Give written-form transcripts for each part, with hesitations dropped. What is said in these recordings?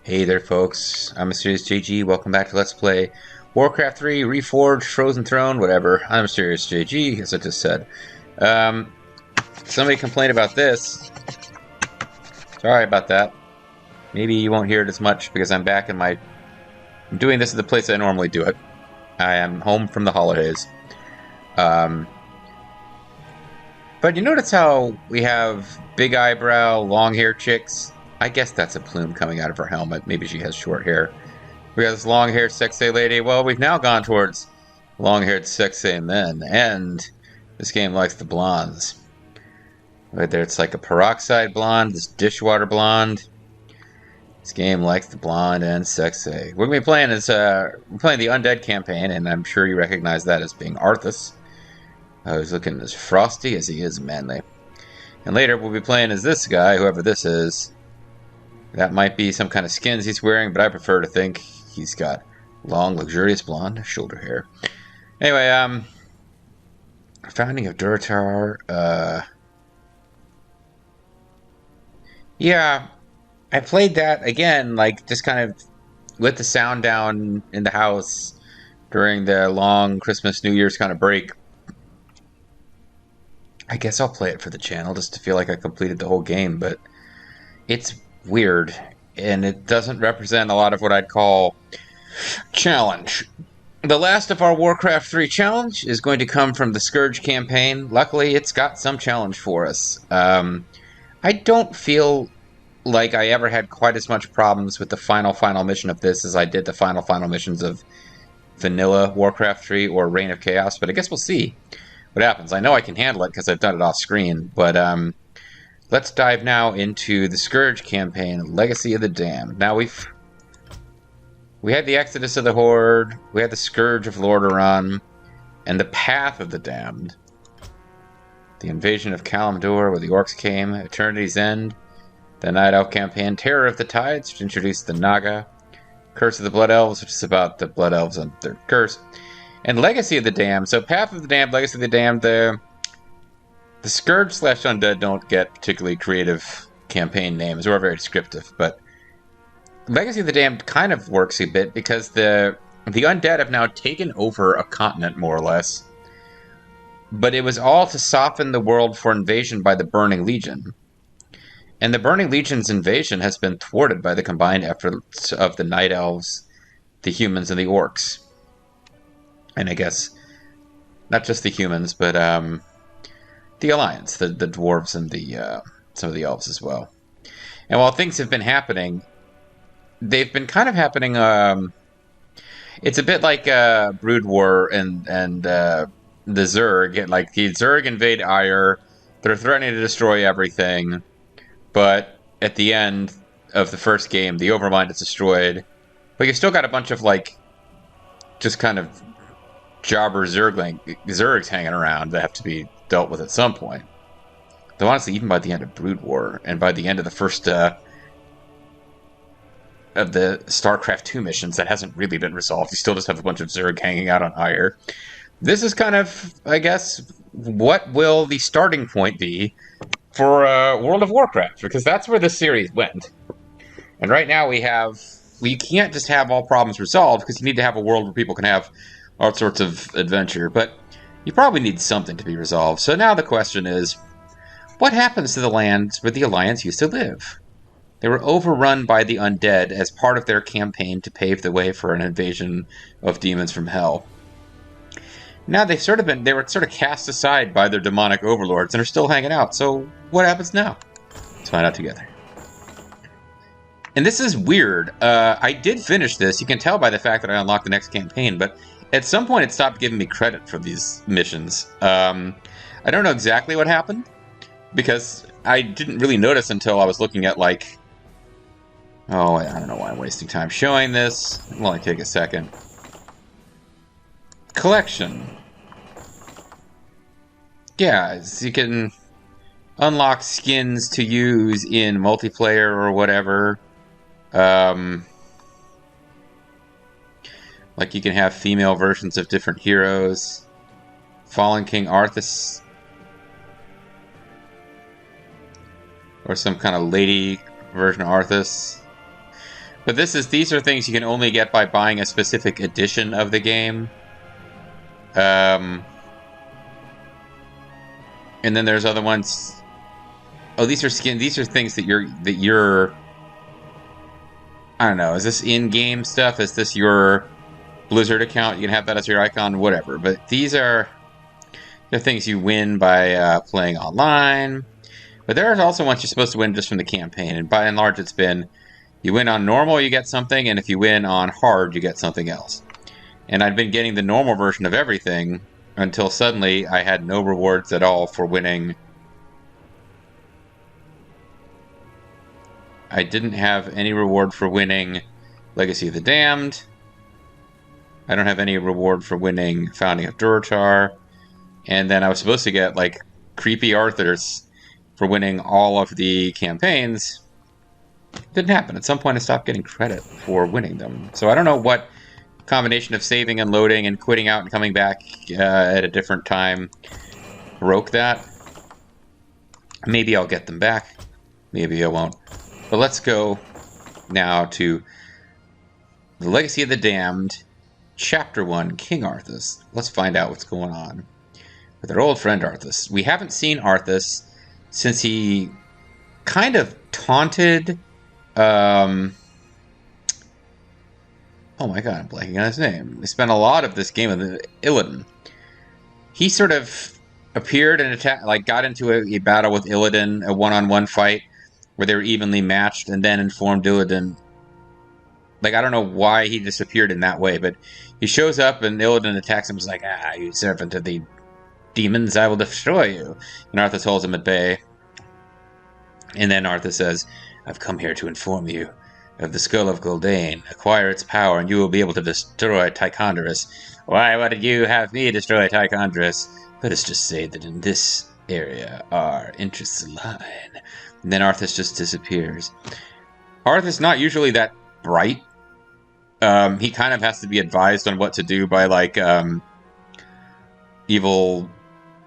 Hey there folks, I'm Mysterious JG, welcome back to Let's Play Warcraft 3, Reforged, Frozen Throne, whatever. I'm Mysterious JG, as I just said. Somebody complained about this. Sorry about that. Maybe you won't hear it as much because I'm back in my... I'm doing this at the place I normally do it. I am home from the holidays. But you notice how we have big eyebrow, long hair chicks? I guess that's a plume coming out of her helmet. Maybe she has short hair. We got this long-haired sexy lady. Well, we've now gone towards long-haired sexy men, and this game likes the blondes. Right there, it's like a peroxide blonde, this dishwater blonde. This game likes the blonde and sexy. What we're playing is we're playing the Undead campaign, and I'm sure you recognize that as being Arthas. He's looking as frosty as he is manly. And later we'll be playing as this guy, whoever this is. That might be some kind of skins he's wearing, but I prefer to think he's got long, luxurious blonde shoulder hair. Anyway, Founding of Durotar. Yeah, I played that again, like just kind of with the sound down in the house during the long Christmas, New Year's kind of break. I guess I'll play it for the channel just to feel like I completed the whole game, but it's weird, and it doesn't represent a lot of what I'd call challenge. The last of our Warcraft 3 challenge is going to come from the Scourge campaign. Luckily, it's got some challenge for us. I don't feel like I ever had quite as much problems with the final mission of this as I did the final missions of vanilla Warcraft 3 or Reign of Chaos, but I guess we'll see what happens. I know I can handle it because I've done it off screen, but let's dive now into the Scourge campaign, Legacy of the Damned. Now we had the Exodus of the Horde, we had the Scourge of Lordaeron, and the Path of the Damned. The invasion of Kalimdor, where the orcs came, Eternity's End, the Night Elf campaign, Terror of the Tides, which introduced the Naga, Curse of the Blood Elves, which is about the Blood Elves and their curse, and Legacy of the Damned. So Path of the Damned, Legacy of the Damned, the Scourge / Undead don't get particularly creative campaign names, or very descriptive, but Legacy of the Damned kind of works a bit because the Undead have now taken over a continent, more or less, but it was all to soften the world for invasion by the Burning Legion. And the Burning Legion's invasion has been thwarted by the combined efforts of the Night Elves, the humans, and the orcs. And I guess not just the humans, but the Alliance, the dwarves, and the some of the elves as well. And while things have been happening, they've been kind of happening. It's a bit like Brood War and the Zerg. Like the Zerg invade Ire, they're threatening to destroy everything, but at the end of the first game, the Overmind is destroyed. But you've still got a bunch of like just kind of jobber Zergs hanging around that have to be dealt with at some point. Though honestly, even by the end of Brood War, and by the end of the first of the StarCraft 2 missions, that hasn't really been resolved. You still just have a bunch of Zerg hanging out on Ire. This is kind of, I guess, what will the starting point be for World of Warcraft, because that's where this series went. And right now we can't just have all problems resolved, because you need to have a world where people can have all sorts of adventure, but you probably need something to be resolved. So now the question is, what happens to the lands where the Alliance used to live? They were overrun by the undead as part of their campaign to pave the way for an invasion of demons from hell. Now they were sort of cast aside by their demonic overlords and are still hanging out. So what happens now? Let's find out together. And this is weird. I did finish this. You can tell by the fact that I unlocked the next campaign, but at some point it stopped giving me credit for these missions. I don't know exactly what happened, because I didn't really notice until I was looking at, like... Oh, I don't know why I'm wasting time showing this. It'll only take a second. Collection. Yeah, so you can unlock skins to use in multiplayer or whatever. Like you can have female versions of different heroes. Fallen King Arthas. Or some kind of lady version of Arthas. But these are things you can only get by buying a specific edition of the game. And then there's other ones. Oh, these are these are things that you're. I don't know. Is this in-game stuff? Is this your Blizzard account? You can have that as your icon, whatever. But these are the things you win by playing online. But there are also ones you're supposed to win just from the campaign. And by and large, it's been you win on normal, you get something, and if you win on hard, you get something else. And I'd been getting the normal version of everything until suddenly I had no rewards at all for winning. I didn't have any reward for winning Legacy of the Damned. I don't have any reward for winning Founding of Durotar. And then I was supposed to get, like, creepy Arthas for winning all of the campaigns. It didn't happen. At some point, I stopped getting credit for winning them. So I don't know what combination of saving and loading and quitting out and coming back at a different time broke that. Maybe I'll get them back. Maybe I won't. But let's go now to the Legacy of the Damned, Chapter 1, King Arthas. Let's find out what's going on with our old friend Arthas. We haven't seen Arthas since he kind of taunted... oh my god, I'm blanking on his name. We spent a lot of this game with Illidan. He sort of appeared and got into a battle with Illidan, a one-on-one fight, where they were evenly matched, and then informed Illidan. Like, I don't know why he disappeared in that way, but he shows up and Illidan attacks him. He's like, you servant of the demons, I will destroy you. And Arthas holds him at bay. And then Arthas says, I've come here to inform you of the Skull of Lordaeron. Acquire its power, and you will be able to destroy Tichondrus. Why would you have me destroy Tichondrus? Let us just say that in this area our interests align. And then Arthas just disappears. Arthas not usually that bright. He kind of has to be advised on what to do by, like, evil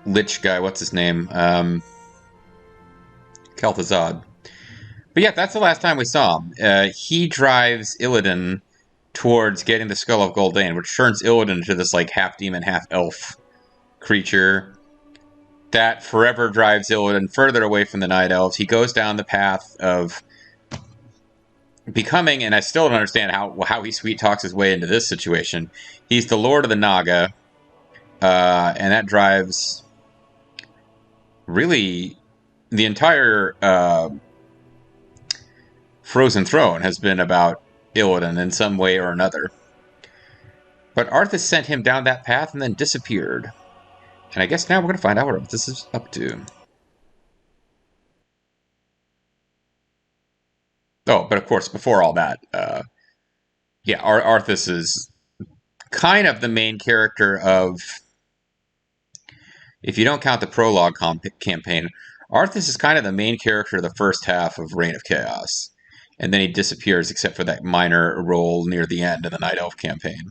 lich guy. What's his name? Kel'Thuzad. But yeah, that's the last time we saw him. He drives Illidan towards getting the Skull of Lordaeron, which turns Illidan into this, like, half-demon, half-elf creature that forever drives Illidan further away from the Night Elves. He goes down the path of becoming, and I still don't understand how he sweet talks his way into this situation. He's the Lord of the Naga, and that drives really the entire Frozen Throne has been about Illidan in some way or another. But Arthas sent him down that path and then disappeared. And I guess now we're going to find out what this is up to. Oh, but of course, before all that, yeah, Arthas is kind of the main character of, if you don't count the prologue campaign, Arthas is kind of the main character of the first half of Reign of Chaos. And then he disappears, except for that minor role near the end of the Night Elf campaign.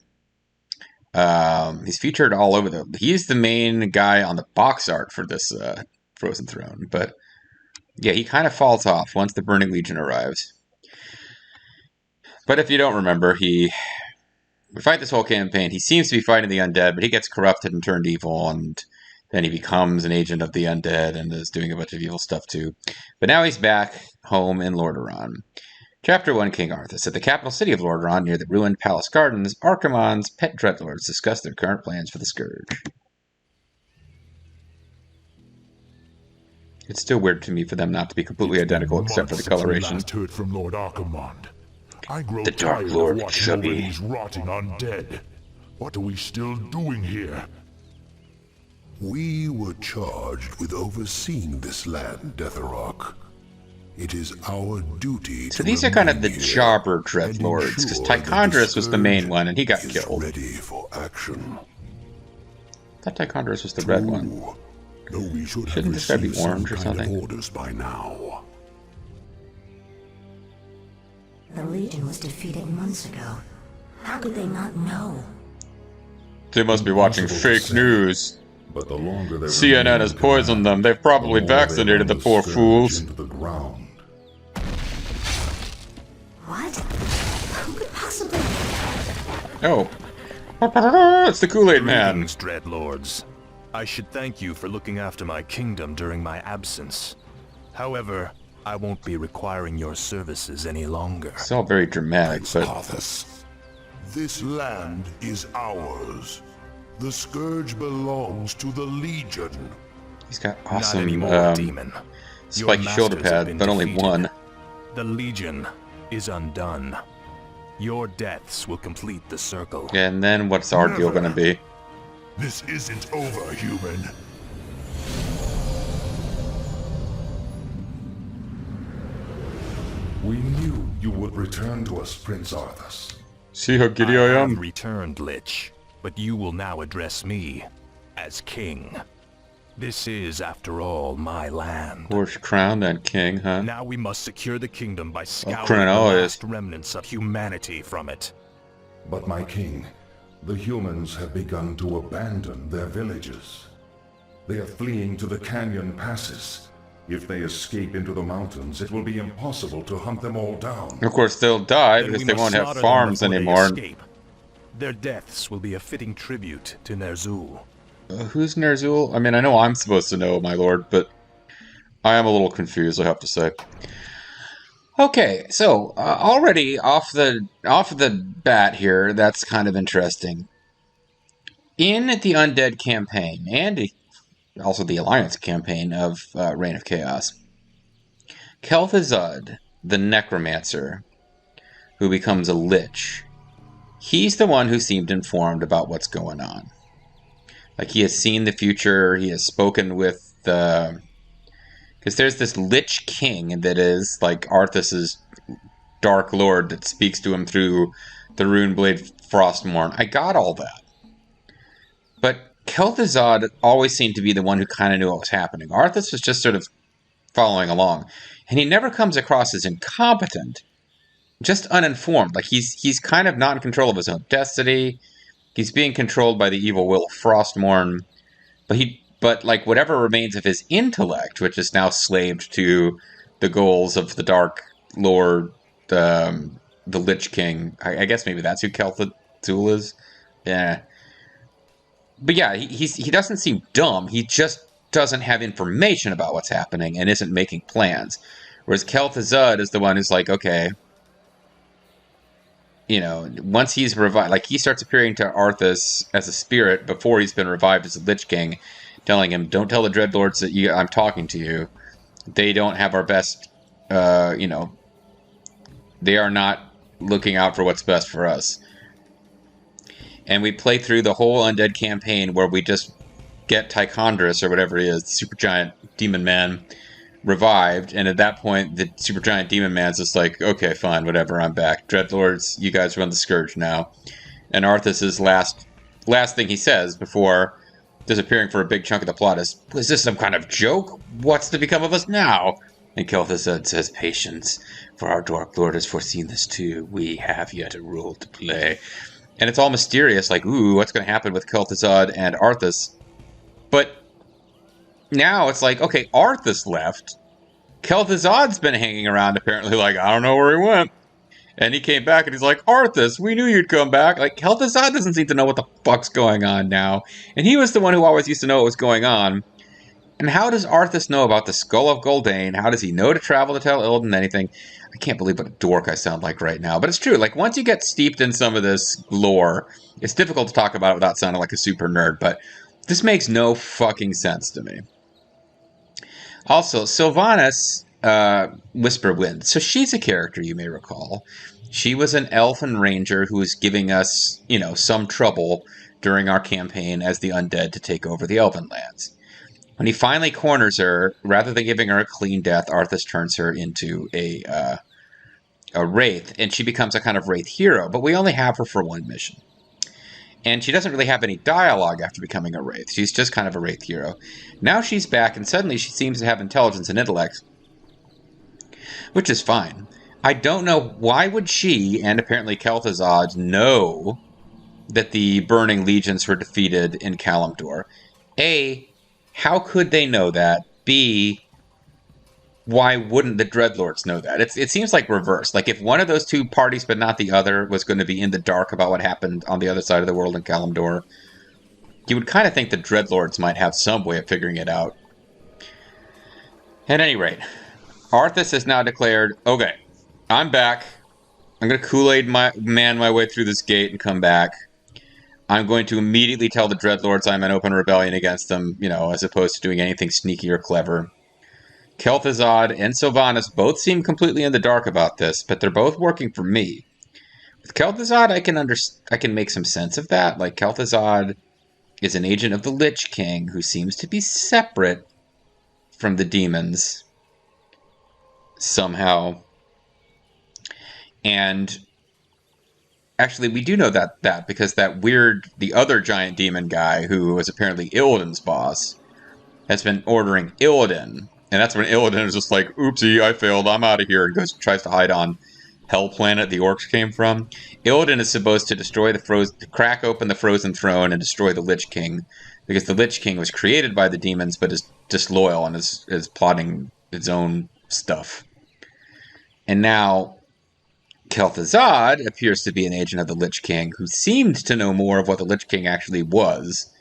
He's featured all over he's the main guy on the box art for this Frozen Throne. But yeah, he kind of falls off once the Burning Legion arrives. But if you don't remember, we fight this whole campaign. He seems to be fighting the undead, but he gets corrupted and turned evil, and then he becomes an agent of the undead and is doing a bunch of evil stuff too. But now he's back home in Lordaeron. Chapter 1, King Arthas. At the capital city of Lordaeron, near the ruined palace gardens, Archimonde's pet dreadlords discuss their current plans for the Scourge. It's still weird to me for them not to be completely identical, except for the coloration. Last heard from Lord Archimonde. I grow The Dark tired Lord of watching over Chubby. these rotting undead. What are we still doing here? We were charged with overseeing this land, Deatherrock. It is our duty So to these are kind of the remain here jobber and dreadlords, because ensure that the Tichondrus was the main Scourge one, and he got is killed. ready for action. I thought Tichondrus was the red one. Though we should have Shouldn't this guy be received some orange or kind of something? orders by now. The Legion was defeated months ago. How could they not know? They must be watching Impossible to fake say. news. But the longer they CNN remain has in poisoned them. command, They've probably the more they vaccinated the run poor Scourge fools. into the ground. What? Who could possibly... Oh. It's the Kool-Aid Man. Greetings, Dreadlords. I should thank you for looking after my kingdom during my absence. However, I won't be requiring your services any longer. It's all very dramatic, but... Arthas, this land is ours. The Scourge belongs to the Legion. He's got Not awesome anymore, demon. Your spiky shoulder masters have pad, been but only defeated. one. The Legion is undone. Your deaths will complete the circle. And then what's our deal gonna be? This isn't over, human. We knew you would return to us, Prince Arthas. See how giddy I have am? returned, Lich, but you will now address me as king. This is, after all, my land. Horse crown, then king, huh? Now we must secure the kingdom by scouring the chronology. last remnants of humanity from it. But my king, the humans have begun to abandon their villages. They are fleeing to the canyon passes. If they escape into the mountains, it will be impossible to hunt them all down. Of course, they'll die Then because we they must won't have slaughter them farms before they anymore. escape. Their deaths will be a fitting tribute to Ner'zhul. Who's Ner'zhul? I mean, I know I'm supposed to know, my lord, but I am a little confused, I have to say. Okay, so already off the bat here, that's kind of interesting. In the Undead campaign, and also the Alliance campaign of Reign of Chaos, Kel'Thuzad, the Necromancer, who becomes a Lich, he's the one who seemed informed about what's going on. Like, he has seen the future, he has spoken with the... Because there's this Lich King that is, like, Arthas' Dark Lord that speaks to him through the Runeblade Frostmourne. I got all that. But Kel'Thuzad always seemed to be the one who kind of knew what was happening. Arthas was just sort of following along. And he never comes across as incompetent, just uninformed. Like, he's kind of not in control of his own destiny. He's being controlled by the evil will of Frostmourne. But like, whatever remains of his intellect, which is now slaved to the goals of the Dark Lord, the Lich King. I guess maybe that's who Kel'Thuzad is. Yeah. But yeah, he doesn't seem dumb. He just doesn't have information about what's happening and isn't making plans. Whereas Kel'Thuzad is the one who's like, okay, you know, once he's revived, like, he starts appearing to Arthas as a spirit before he's been revived as a Lich King, telling him, don't tell the Dreadlords that I'm talking to you. They don't have our best, you know, they are not looking out for what's best for us. And we play through the whole Undead campaign where we just get Tychondrus, or whatever he is, the supergiant demon man, revived, and at that point, the supergiant demon man's just like, okay, fine, whatever, I'm back. Dreadlords, you guys run the Scourge now. And Arthas' last thing he says before disappearing for a big chunk of the plot is this some kind of joke? What's to become of us now? And Kel'Thuzad says, patience, for our Dark Lord has foreseen this too. We have yet a role to play. And it's all mysterious, like, ooh, what's going to happen with Kel'Thuzad and Arthas? But now it's like, okay, Arthas left. Kel'Thuzad's been hanging around, apparently, like, I don't know where he went. And he came back and he's like, Arthas, we knew you'd come back. Like, Kel'Thuzad doesn't seem to know what the fuck's going on now. And he was the one who always used to know what was going on. And how does Arthas know about the Skull of Gul'dan? How does he know to travel to tell Illidan anything? I can't believe what a dork I sound like right now. But it's true. Like, once you get steeped in some of this lore, it's difficult to talk about it without sounding like a super nerd. But this makes no fucking sense to me. Also, Sylvanas, Whisperwind. So she's a character you may recall. She was an elfin ranger who was giving us, you know, some trouble during our campaign as the undead to take over the Elven lands. When he finally corners her, rather than giving her a clean death, Arthas turns her into a wraith, and she becomes a kind of wraith hero, but we only have her for one mission. And she doesn't really have any dialogue after becoming a wraith. She's just kind of a wraith hero. Now she's back, and suddenly she seems to have intelligence and intellect, which is fine. I don't know why would she, and apparently Kel'Thuzad, know that the Burning Legions were defeated in Kalimdor. A, how could they know that? B, why wouldn't the Dreadlords know that? It seems like reverse. Like if one of those two parties, but not the other, was going to be in the dark about what happened on the other side of the world in Kalimdor, you would kind of think the Dreadlords might have some way of figuring it out. At any rate, Arthas has now declared, okay, I'm back. I'm going to Kool-Aid man my way through this gate and come back. I'm going to immediately tell the Dreadlords I'm in open rebellion against them, you know, as opposed to doing anything sneaky or clever. Kel'Thuzad and Sylvanas both seem completely in the dark about this, but they're both working for me. With Kel'Thuzad, I can make some sense of that. Like, Kel'Thuzad is an agent of the Lich King who seems to be separate from the demons somehow. And actually, we do know that because the other giant demon guy who was apparently Illidan's boss has been ordering Illidan. And that's when Illidan is just like, oopsie, I failed, I'm out of here, and tries to hide on Hell Planet the orcs came from. Illidan is supposed to destroy crack open the Frozen Throne and destroy the Lich King, because the Lich King was created by the demons, but is disloyal and is plotting its own stuff. And now Kel'Thuzad appears to be an agent of the Lich King, who seemed to know more of what the Lich King actually was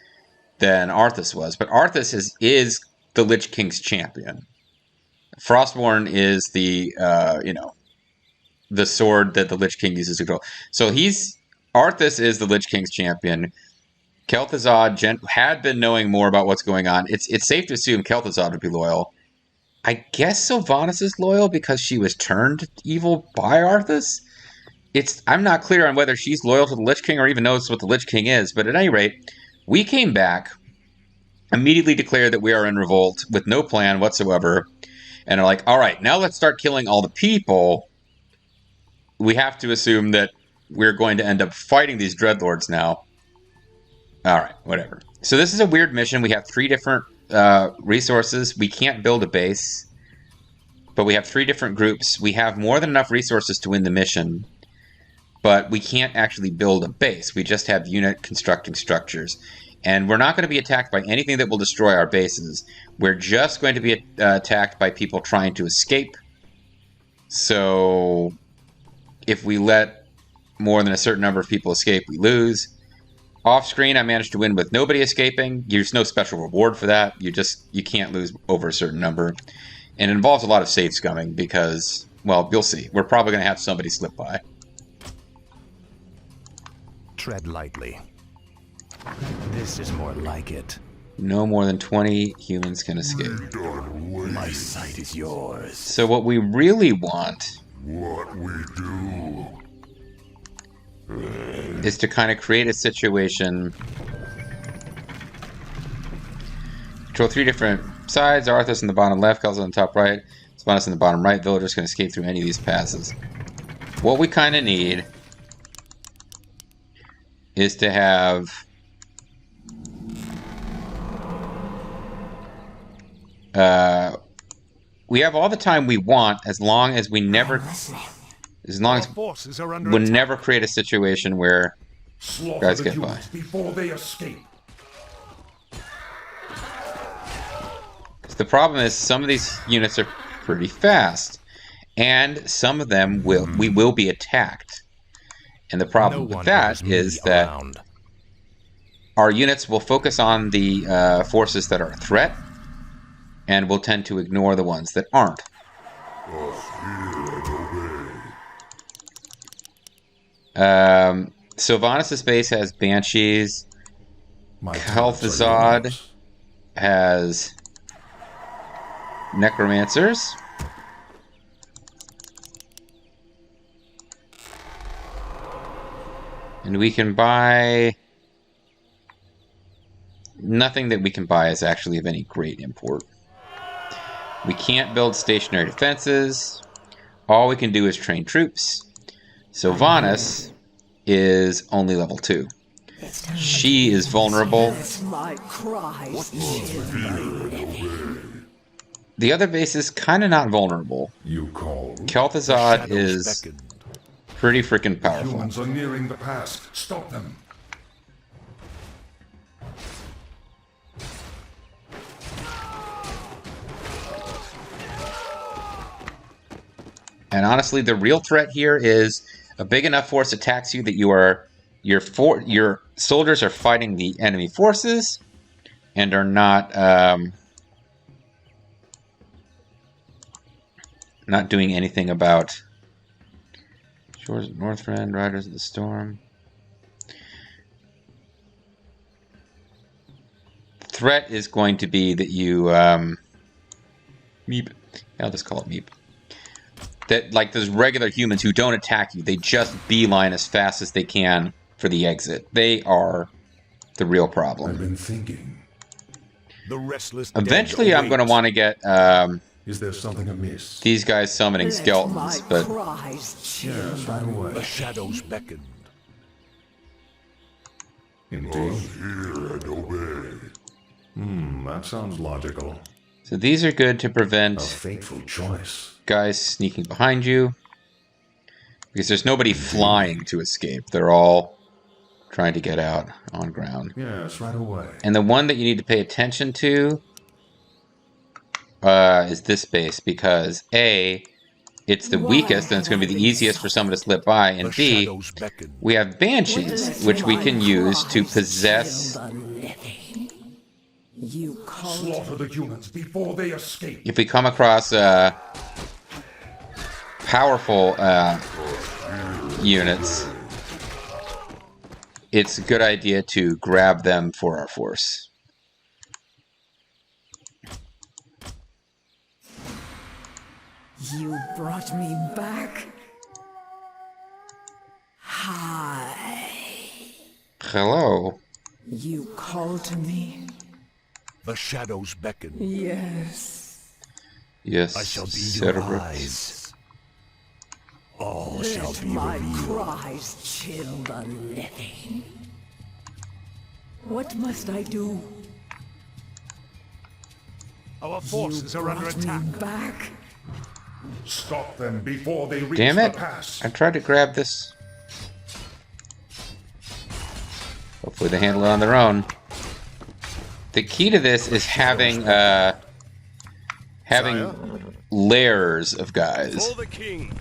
than Arthas was. But Arthas is the Lich King's champion. Frostborn is the the sword that the Lich King uses to control. So Arthas is the Lich King's champion. Kel'Thuzad had been knowing more about what's going on. It's safe to assume Kel'Thuzad would be loyal. I guess Sylvanas is loyal because she was turned evil by Arthas. I'm not clear on whether she's loyal to the Lich King or even knows what the Lich King is. But at any rate, we came back, immediately declared that we are in revolt with no plan whatsoever, and are like, all right, now let's start killing all the people. We have to assume that we're going to end up fighting these Dreadlords now. All right, whatever. So this is a weird mission. We have 3 different resources. We can't build a base, but we have 3 different groups. We have more than enough resources to win the mission, but we can't actually build a base. We just have unit constructing structures. And we're not going to be attacked by anything that will destroy our bases. We're just going to be attacked by people trying to escape. So if we let more than a certain number of people escape, we lose. Off screen, I managed to win with nobody escaping. There's no special reward for that. You can't lose over a certain number. And it involves a lot of save scumming because, well, you'll see. We're probably going to have somebody slip by. Tread lightly. This is more like it. No more than 20 humans can escape. My sight is yours. So what we really want What we do. is to kind of create a situation. Control 3 different sides. Arthas in the bottom left, Kel'Thuzad on the top right, Sylvanas in the bottom right. Villagers can escape through any of these passes. What we kind of need is to have we have all the time we want, as long as we never we'll never create a situation where guys get by. Before they escape. The problem is some of these units are pretty fast, and some of them we will be attacked. And the problem with that is that our units will focus on the forces that are a threat, and will tend to ignore the ones that aren't. Sylvanas' base has Banshees. Kel'Thuzad has Necromancers. And we can buy... Nothing that we can buy is actually of any great import. We can't build stationary defenses. All we can do is train troops. Sylvanas is only level 2. She is vulnerable. The other base is kind of not vulnerable. Kel'Thuzad is pretty freaking powerful. Humans are nearing the pass. Stop them. And honestly, the real threat here is a big enough force attacks you that your soldiers are fighting the enemy forces and are not doing anything about Shores of Northrend, Riders of the Storm. Threat is going to be that you Meep. I'll just call it Meep. That, like, those regular humans who don't attack you, they just beeline as fast as they can for the exit. They are the real problem. I've been thinking. The restless Eventually, I'm going to want to get Is there something amiss? these guys summoning skeletons, but Yes, right away. The shadows beckoned. Indeed. Hear and obey. That sounds logical. so these are good to A prevent fateful choice. guys sneaking behind you, because there's nobody flying to escape. They're all trying to get out on ground. Yes, right away. And the one that you need to pay attention to is this base, because A, it's the weakest and it's going to be the easiest for someone to slip by, and The B, shadows beckoned. we have banshees, which we can use to possess. You called Slaughter the humans before they escape. If we come across powerful units, it's a good idea to grab them for our force. You brought me back. Hi. Hello. You called to me. The shadows beckoned. Yes. Yes, I shall be your Cerberus. eyes. All shall Let be my revealed. cries chill the living. What must I do? Our forces are under Brought attack. me back. Stop them before they reach Damn it! the pass. I tried to grab this. Hopefully they handle it on their own. The key to this is having layers of guys. For the king.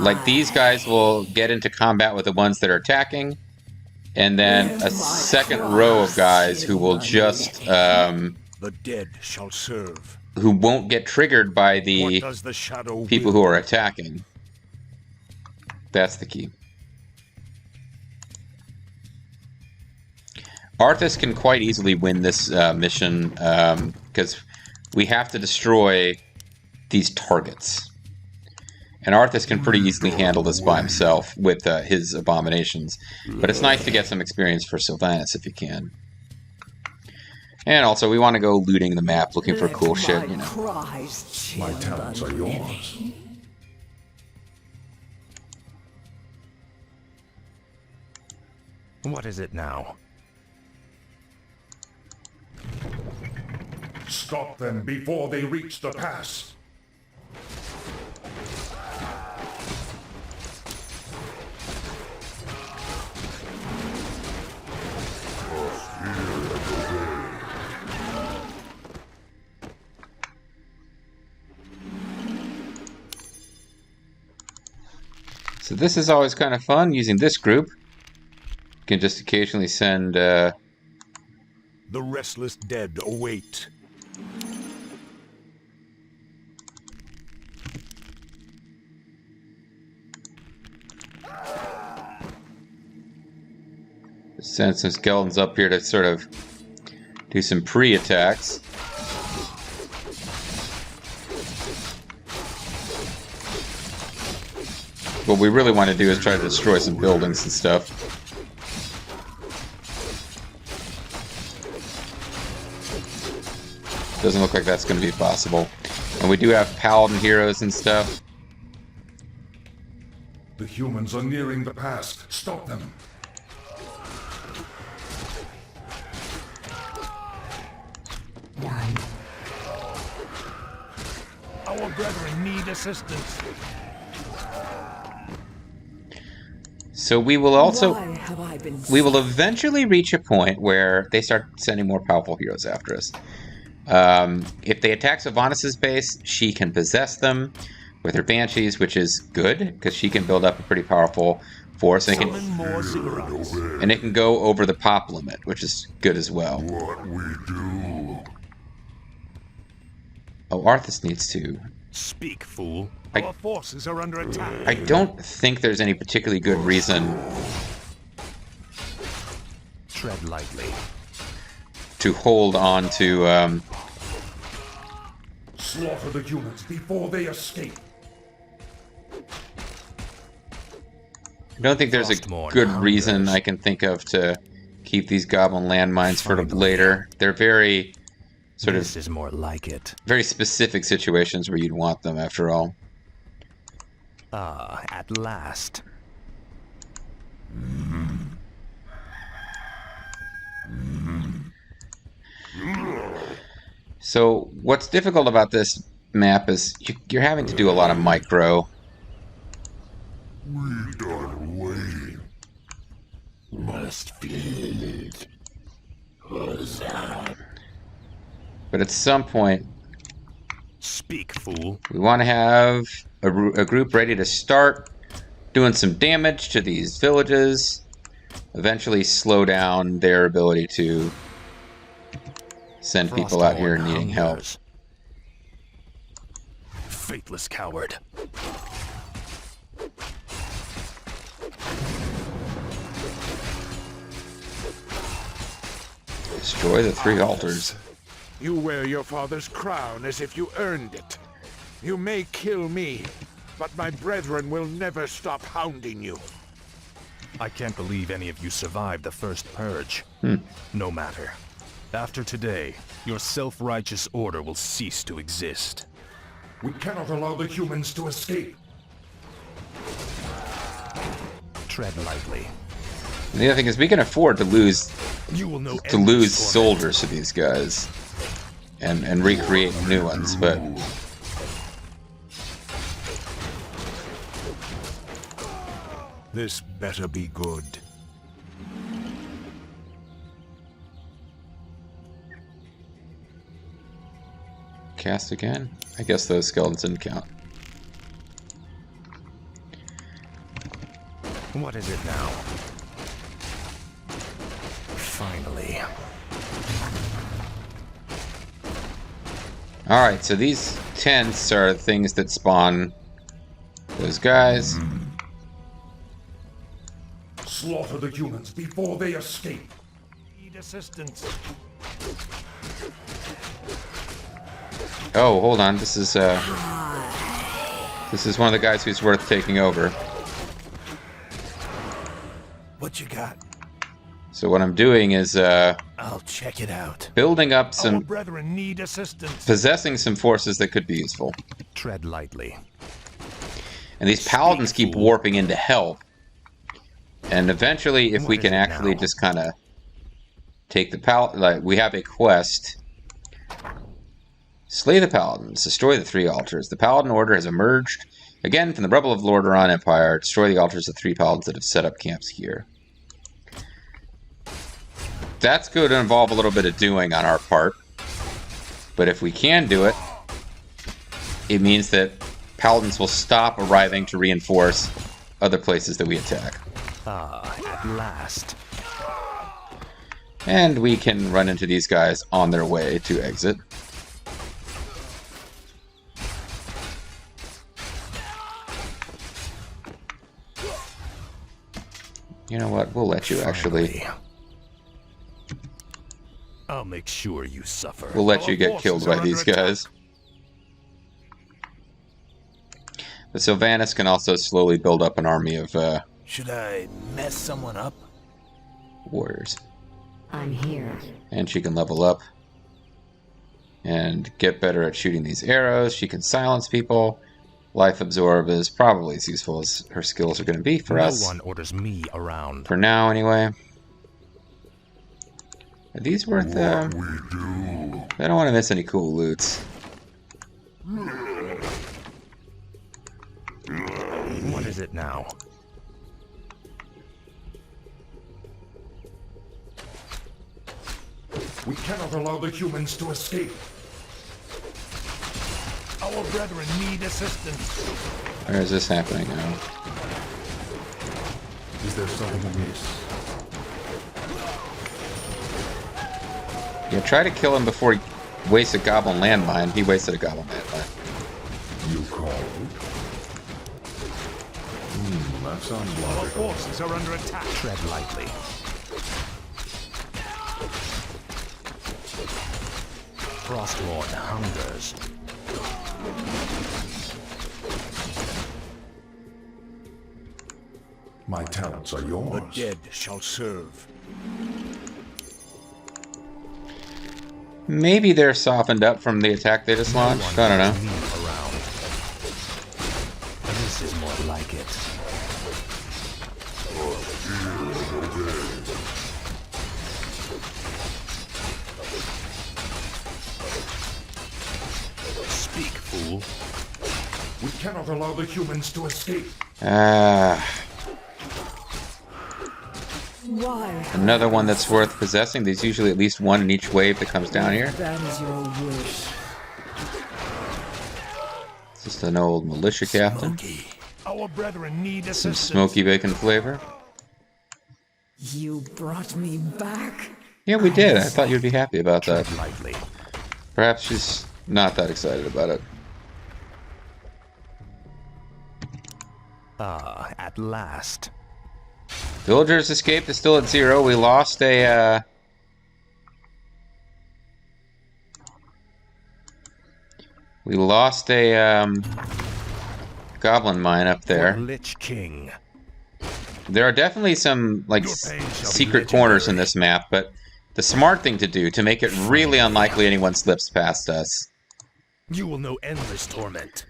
Like, these guys will get into combat with the ones that are attacking, and then a second row of guys who will just The dead shall serve. who won't get triggered by What the does the shadow people will? who are attacking. That's the key. Arthas can quite easily win this mission because we have to destroy these targets. And Arthas can pretty easily handle this by himself with his abominations. But it's nice to get some experience for Sylvanas if you can. And also, we want to go looting the map, looking for cool shit, you know. Cries chill My talents the are living. yours. What is it now? Stop them before they reach the pass. So this is always kind of fun, using this group. You can just occasionally send... The restless dead await. send some skeletons up here to sort of do some pre-attacks. What we really want to do is try to destroy some buildings and stuff. Doesn't look like that's going to be possible. And we do have paladin heroes and stuff. The humans are nearing the pass. Stop them. Our brethren need assistance. So we will also... Why have I been We will eventually reach a point where they start sending more powerful heroes after us. If they attack Sylvanas' base, she can possess them. with her banshees, which is good because she can build up a pretty powerful force, and it can go over the pop limit, which is good as well. What we do. Oh, Arthas needs to. Speak, fool. Our forces are under attack. I don't think there's any particularly good reason Tread lightly. to hold on to. Slaughter the humans before they escape. I don't think there's a good reason I can think of to keep these goblin landmines for later. They're very sort This of is more like it. very specific situations where you'd want them, after all. Ah, at last. So what's difficult about this map is you're having to do a lot of micro. We done waiting. Must feel it. But at some point, Speak, fool. we want to have a group ready to start doing some damage to these villages, eventually slow down their ability to send people out here needing help. Faithless coward. Destroy the 3 altars. You wear your father's crown as if you earned it. You may kill me, but my brethren will never stop hounding you. I can't believe any of you survived the first purge. No matter. After today, your self-righteous order will cease to exist. We cannot allow the humans to escape. Tread lightly. And the other thing is we can afford to lose You will know soldiers to these guys and recreate new ones, but This better be good. cast again? I guess those skeletons didn't count. What is it now? Finally. Alright, so these tents are things that spawn those guys. Slaughter the humans before they escape. Need assistance. Oh, hold on. This is one of the guys who's worth taking over. What you got? So what I'm doing is I'll check it out. building up Our some, brethren need assistance. possessing some forces that could be useful. Tread lightly. And these paladins keep warping in to help. And eventually, if we can actually just kind of take the paladin, like we have a quest. Slay the paladins, destroy the 3 altars. The paladin order has emerged again from the rubble of Lordaeron Empire. Destroy the altars of 3 paladins that have set up camps here. That's going to involve a little bit of doing on our part. But if we can do it, it means that paladins will stop arriving to reinforce other places that we attack. Ah, at last. And we can run into these guys on their way to exit. You know what? We'll let you actually. I'll make sure you suffer. We'll let you get killed by these guys. But Sylvanas can also slowly build up an army of Should I mess someone up? warriors. I'm here. And she can level up and get better at shooting these arrows. She can silence people. Life Absorb is probably as useful as her skills are going to be for us. No one orders me around. For now, anyway. Are these worth, What we do. I don't want to miss any cool loots. What is it now? We cannot allow the humans to escape. Our Our brethren need assistance. Where is this happening now? Is there something amiss? Yeah, try to kill him before he wastes a goblin landmine. He wasted a goblin landmine. You called? That sounds Our logical. forces are under attack. Tread lightly. Frostmourne hungers. My talents are yours. The dead shall serve. Maybe they're softened up from the attack they just launched. I don't know. Around. This is more like it. Speak, fool. We cannot allow the humans to escape. Why? Another one that's worth possessing. There's usually at least one in each wave that comes down here. That is your wish. It's just an old militia captain. Smoky. Our brethren need Some assistance. smoky bacon flavor. You brought me back. Yeah, we did. I thought you'd be happy about that. Tread lightly. Perhaps she's not that excited about it. Ah, at last. Villagers escaped. Is still at 0. We lost a goblin mine up there. Lich King. There are definitely some like secret corners in this map, but the smart thing to do to make it really unlikely anyone slips past us. You will know endless torment.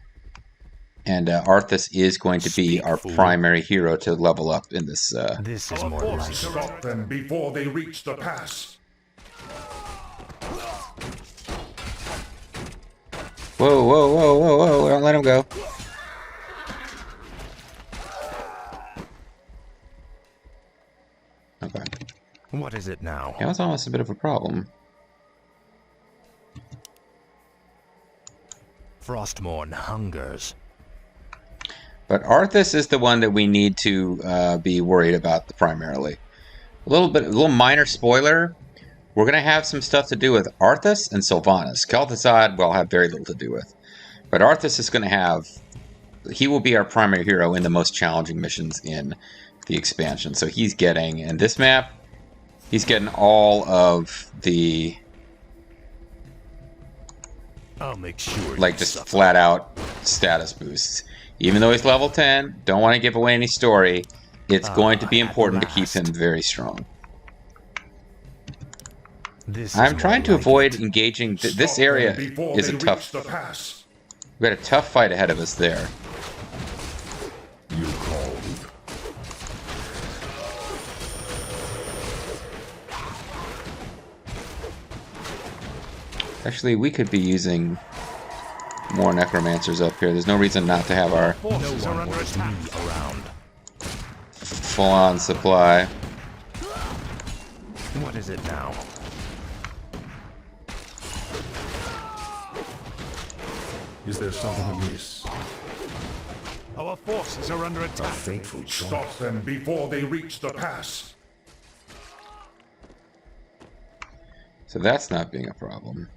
And Arthas is going to be our primary hero to level up in this. This is more like it. Stop them before they reach the pass. Whoa, whoa, whoa, whoa, whoa! Don't let him go. Okay. What is it now? Yeah, that's almost a bit of a problem. Frostmourne hungers. But Arthas is the one that we need to be worried about primarily. A little minor spoiler. We're going to have some stuff to do with Arthas and Sylvanas. Kel'Thuzad we'll have very little to do with. But Arthas is going to have... He will be our primary hero in the most challenging missions in the expansion. So he's getting... In this map, he's getting all of the... I'll make sure. Like, just flat out status boosts. Even though he's level 10, don't want to give away any story, it's going to be important to keep him very strong. I'm trying to avoid engaging... This area is a tough... We've got a tough fight ahead of us there. You called. Actually, we could be using more necromancers up here. There's no reason not to have our Forces are under attack. Around. full-on supply. What is it now? Is there something amiss? Our forces are under attack. Fateful choice. Stop them before they reach the pass. So that's not being a problem.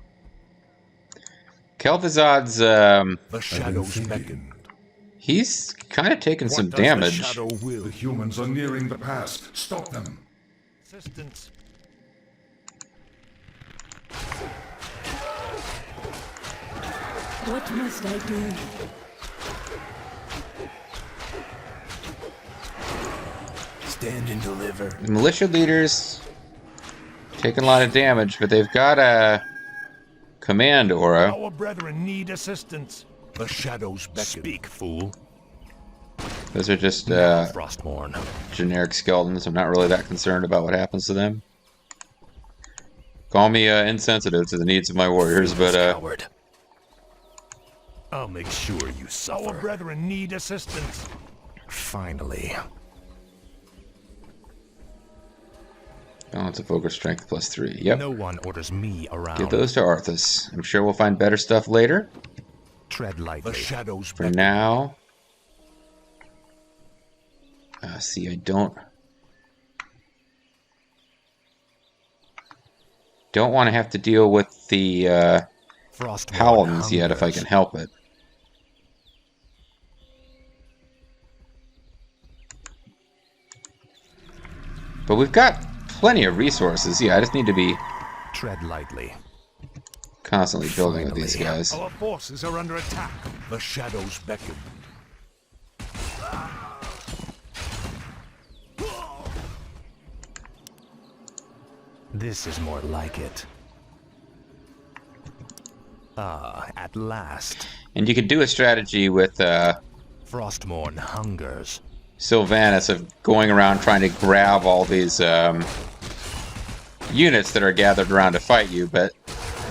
Kel'Thuzad's, The shadows beckon. he's kind of taken some What does damage. The shadow will? The humans are nearing the pass. Stop them. Assistance. What must I do? Stand and deliver. The militia leaders taking a lot of damage, but they've got a command aura. Our brethren need assistance. The shadows beckon. Speak, fool. Those are just Frostmourne. generic skeletons. I'm not really that concerned about what happens to them. Call me insensitive to the needs of my warriors, but Coward. I'll make sure you suffer. Our brethren need assistance. Finally. balance of focus strength +3. Yep. No one orders me around. Get those to Arthas. I'm sure we'll find better stuff later. Tread lightly. The shadows For beckon. now. See, I don't want to have to deal with the paladins yet if I can help it. But we've got plenty of resources. Yeah, I just need to be Tread lightly. constantly building with these guys. Our forces are under attack. The shadows beckon. This is more like it. Ah, at last. And you could do a strategy with Frostmourne hungers. Sylvanas of going around trying to grab all these units that are gathered around to fight you, but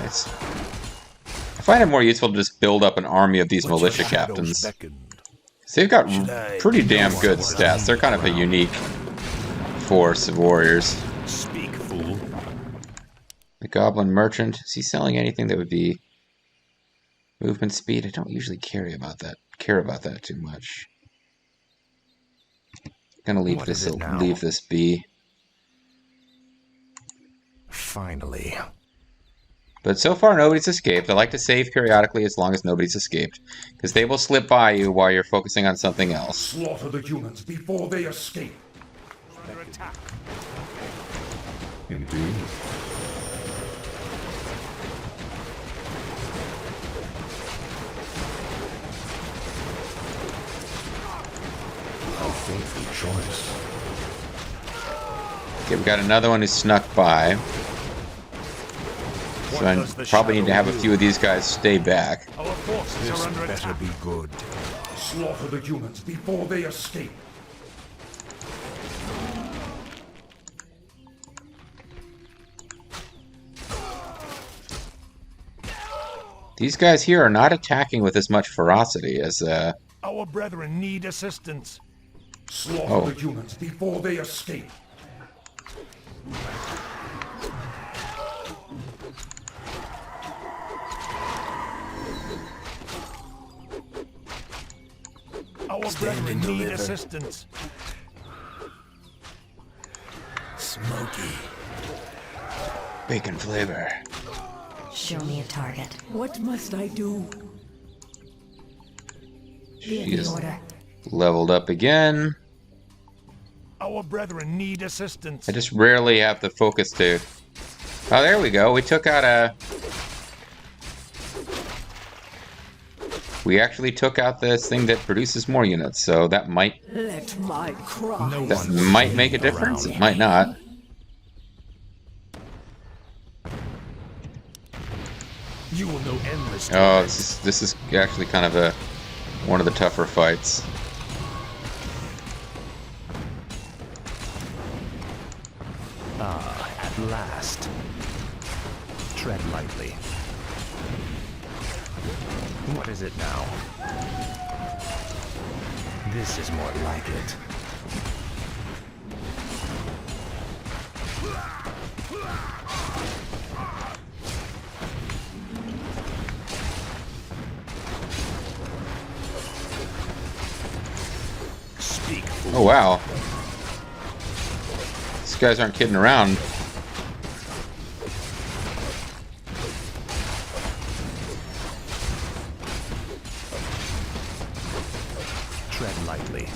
I find it more useful to just build up an army of these militia captains. So they've got pretty damn good stats. They're kind of a unique force of warriors. Speak, fool. The Goblin Merchant, is he selling anything that would be movement speed? I don't usually care about that too much. Gonna leave this be. Finally. But so far nobody's escaped. I like to save periodically as long as nobody's escaped, because they will slip by you while you're focusing on something else. Slaughter the humans before they escape. Under attack. Indeed. A fateful choice. Okay, we got another one who snuck by. So I probably need to have a few of these guys stay back. Our forces are under attack. Be good. Slaughter the humans before they escape. These guys here are not attacking with as much ferocity as Our brethren need assistance. Slaughter the humans before they escape. Our brethren need assistance. Smoky. bacon flavor. Show me a target. What must I do? She The is order. leveled up again. Our brethren need assistance. I just rarely have the focus to... Oh, there we go. We took out a... We actually took out this thing that produces more units, so that might... Let my cry. That might make a difference. It might not. You will know endless. Oh, this is actually kind of one of the tougher fights. Ah, at last. Tread lightly. What is it now? This is more like it. Speak. Oh, wow. These guys aren't kidding around. Tread lightly.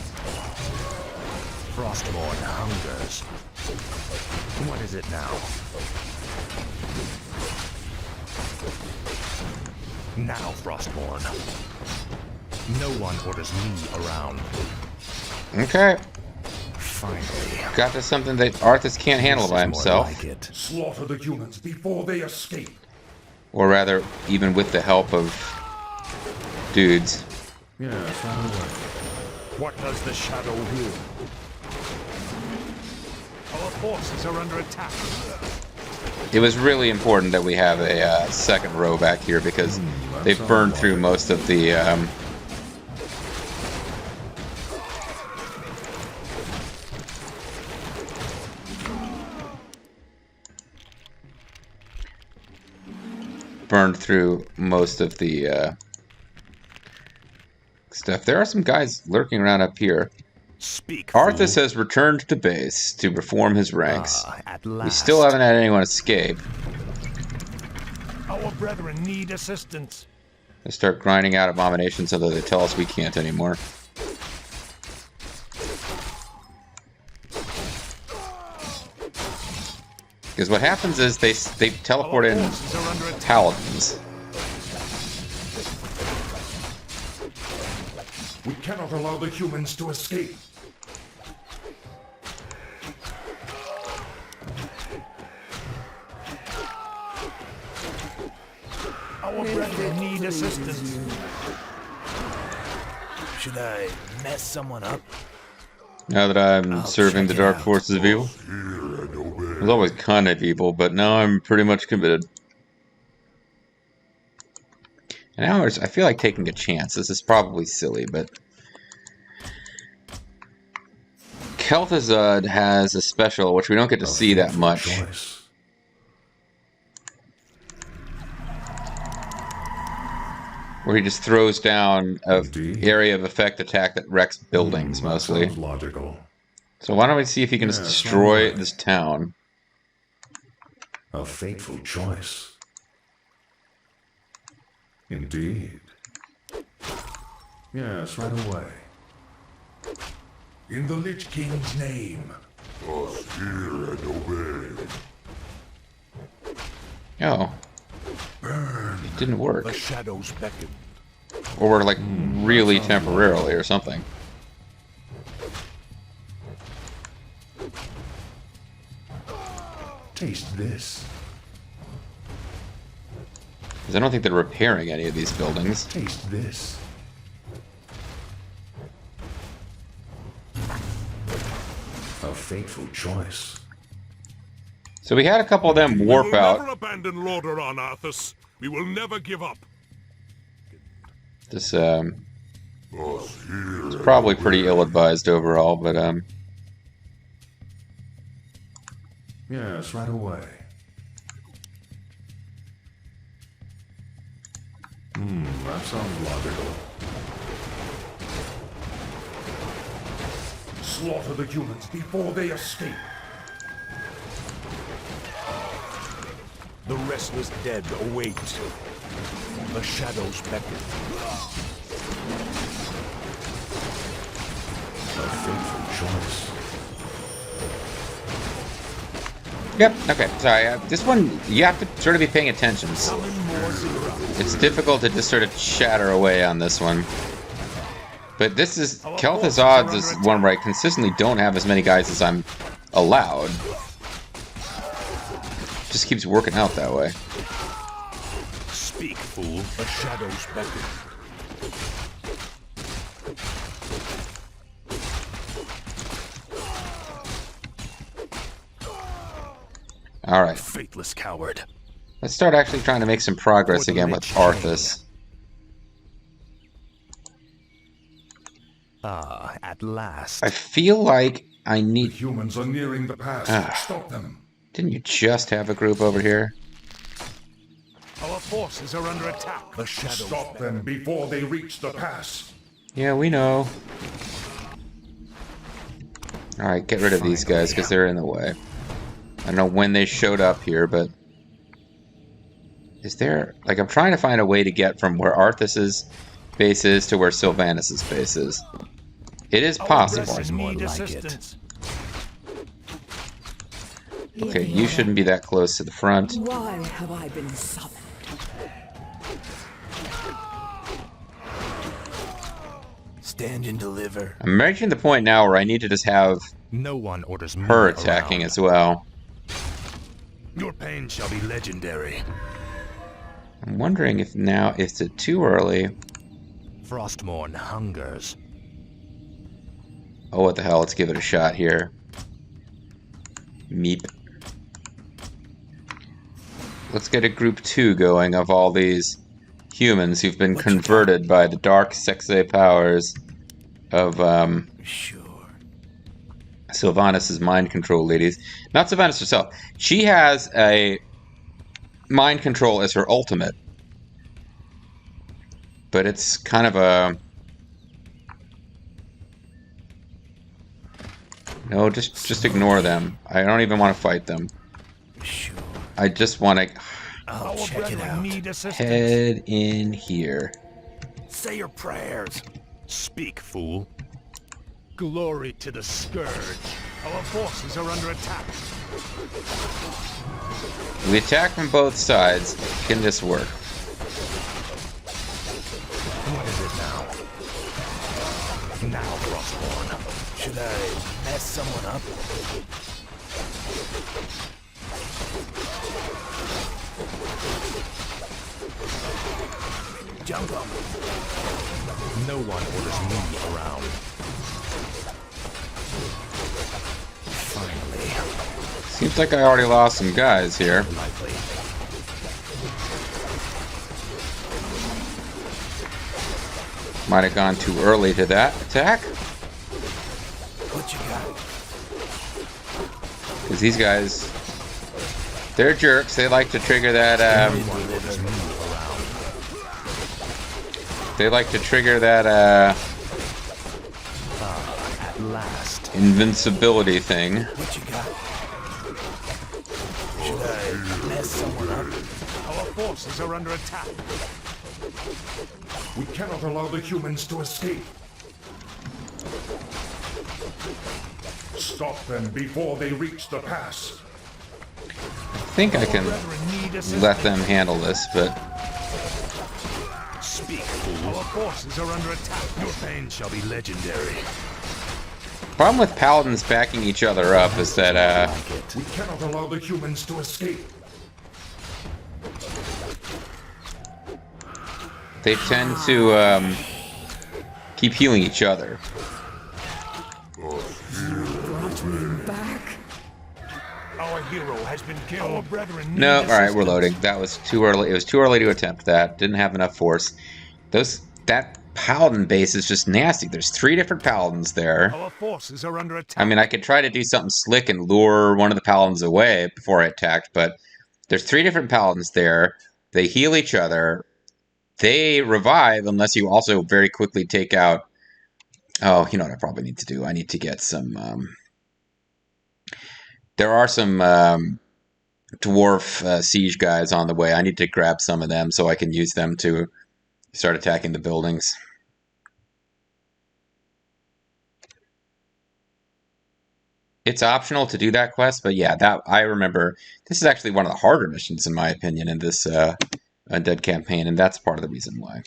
Frostmourne hungers. What is it now? Now, Frostmourne. No one orders me around. Okay. Finally. Got to something that Arthas can't handle by This is himself. more like it. Slaughter the humans before they escape. Or rather, even with the help of dudes. Yes, I'm aware. What does the shadow will? Our forces are under attack. It was really important that we have a second row back here because they've burned through most of the... burned through most of the stuff. There are some guys lurking around up here. Speak, Arthas fool. has returned to base to reform his ranks. At We last. still haven't had anyone escape. Our brethren need assistance. Let's start grinding out abominations until they tell us we can't anymore. Because what happens is they teleport in paladins. We cannot allow the humans to escape. Our brethren need assistance. Should I mess someone up? Now that I'm serving the check it dark out. forces of evil. I was always kind of evil, but now I'm pretty much committed. And now I feel like taking a chance. This is probably silly, but Kel'Thuzad has a special, which we don't get to see that much, Choice. where he just throws down a Indeed. area of effect attack that wrecks buildings That mostly. sounds logical. So why don't we see if he can just Yeah, destroy somewhat. this town? A fateful choice. Indeed. Yes, right away. In the Lich King's name. Us hear and obey. Oh, Burn. it didn't work. The shadows beckon. Or we're like really temporarily or something. Taste this. Because I don't think they're repairing any of these buildings. Taste this. A fateful choice. So we had a couple of them warp We will out. never abandon Lordaeron, Arthas. We will never give up. This is probably pretty ill-advised overall, but Yes, right away. That sounds logical. Slaughter the humans before they escape. The restless dead await. The shadows beckon. A fateful choice. yep. Okay, sorry. This one you have to sort of be paying attention. It's difficult to just sort of chatter away on this one. But this is Kel'Thuzad's is one where I consistently don't have as many guys as I'm allowed. Just keeps working out that way. Speak, fool. The shadows beckon. All right, Faithless coward. let's start actually trying to make some progress again with Arthas. Ah, at last. I feel like I The need. humans are nearing the pass. Ah. Stop them. Didn't you just have a group over here? Our forces are under attack. The shadows Stop them before they reach the pass. Yeah, we know. All right, get rid of these guys because they're in the way. I don't know when they showed up here, but is there like I'm trying to find a way to get from where Arthas's base is to where Sylvanas' base is. It is possible. brethren need more like it. assistance. Okay, you shouldn't be that close to the front. Why have I been summoned? Stand and deliver. I'm reaching the point now where I need to just have No one orders me her attacking around. as well. Your pain shall be legendary. I'm wondering if now is it too early. Frostmourne hungers. Oh, what the hell? Let's give it a shot here. Meep. Let's get a group 2 going of all these humans who've been converted by the dark sexe powers of Sure. Sylvanas' mind control ladies. Not Sylvanas herself. She has a mind control as her ultimate. But it's kind of a No, just ignore them. I don't even want to fight them. Sure. I just want to I'll check it out. head in here. Say your prayers. Speak, fool. Glory to the Scourge. Our forces are under attack. We attack from both sides. Can this work? What is it now? Now, Frostborn. Should I mess someone up? Jump him. No one orders me around. Finally. Seems like I already lost some guys here. Likely. Might have gone too early to that attack. What you got? Because these guys, they're jerks. They like to trigger that, No one orders me around. they like to trigger that, At last. invincibility thing. What you got? Should I mess someone up? Our forces are under attack. We cannot allow the humans to escape. Stop them before they reach the pass. I think I can let them handle this, but Speak, fool. Our forces are under attack. Your pain shall be legendary. problem with paladins backing each other up is that, Like it. We cannot allow the humans to escape. they tend to, keep healing each other. Brought me back. Our hero has been killed. Our brethren need No, alright, we're assistance. loading. That was too early. It was too early to attempt that. Didn't have enough force. That paladin base is just nasty. There's 3 different paladins there. Our forces are under attack. I mean, I could try to do something slick and lure one of the paladins away before I attacked, but there's 3 different paladins there. They heal each other. They revive unless you also very quickly take out... Oh, you know what I probably need to do? I need to get some... There are some dwarf siege guys on the way. I need to grab some of them so I can use them to start attacking the buildings. It's optional to do that quest, but yeah, that I remember. This is actually one of the harder missions, in my opinion, in this Undead campaign, and that's part of the reason why.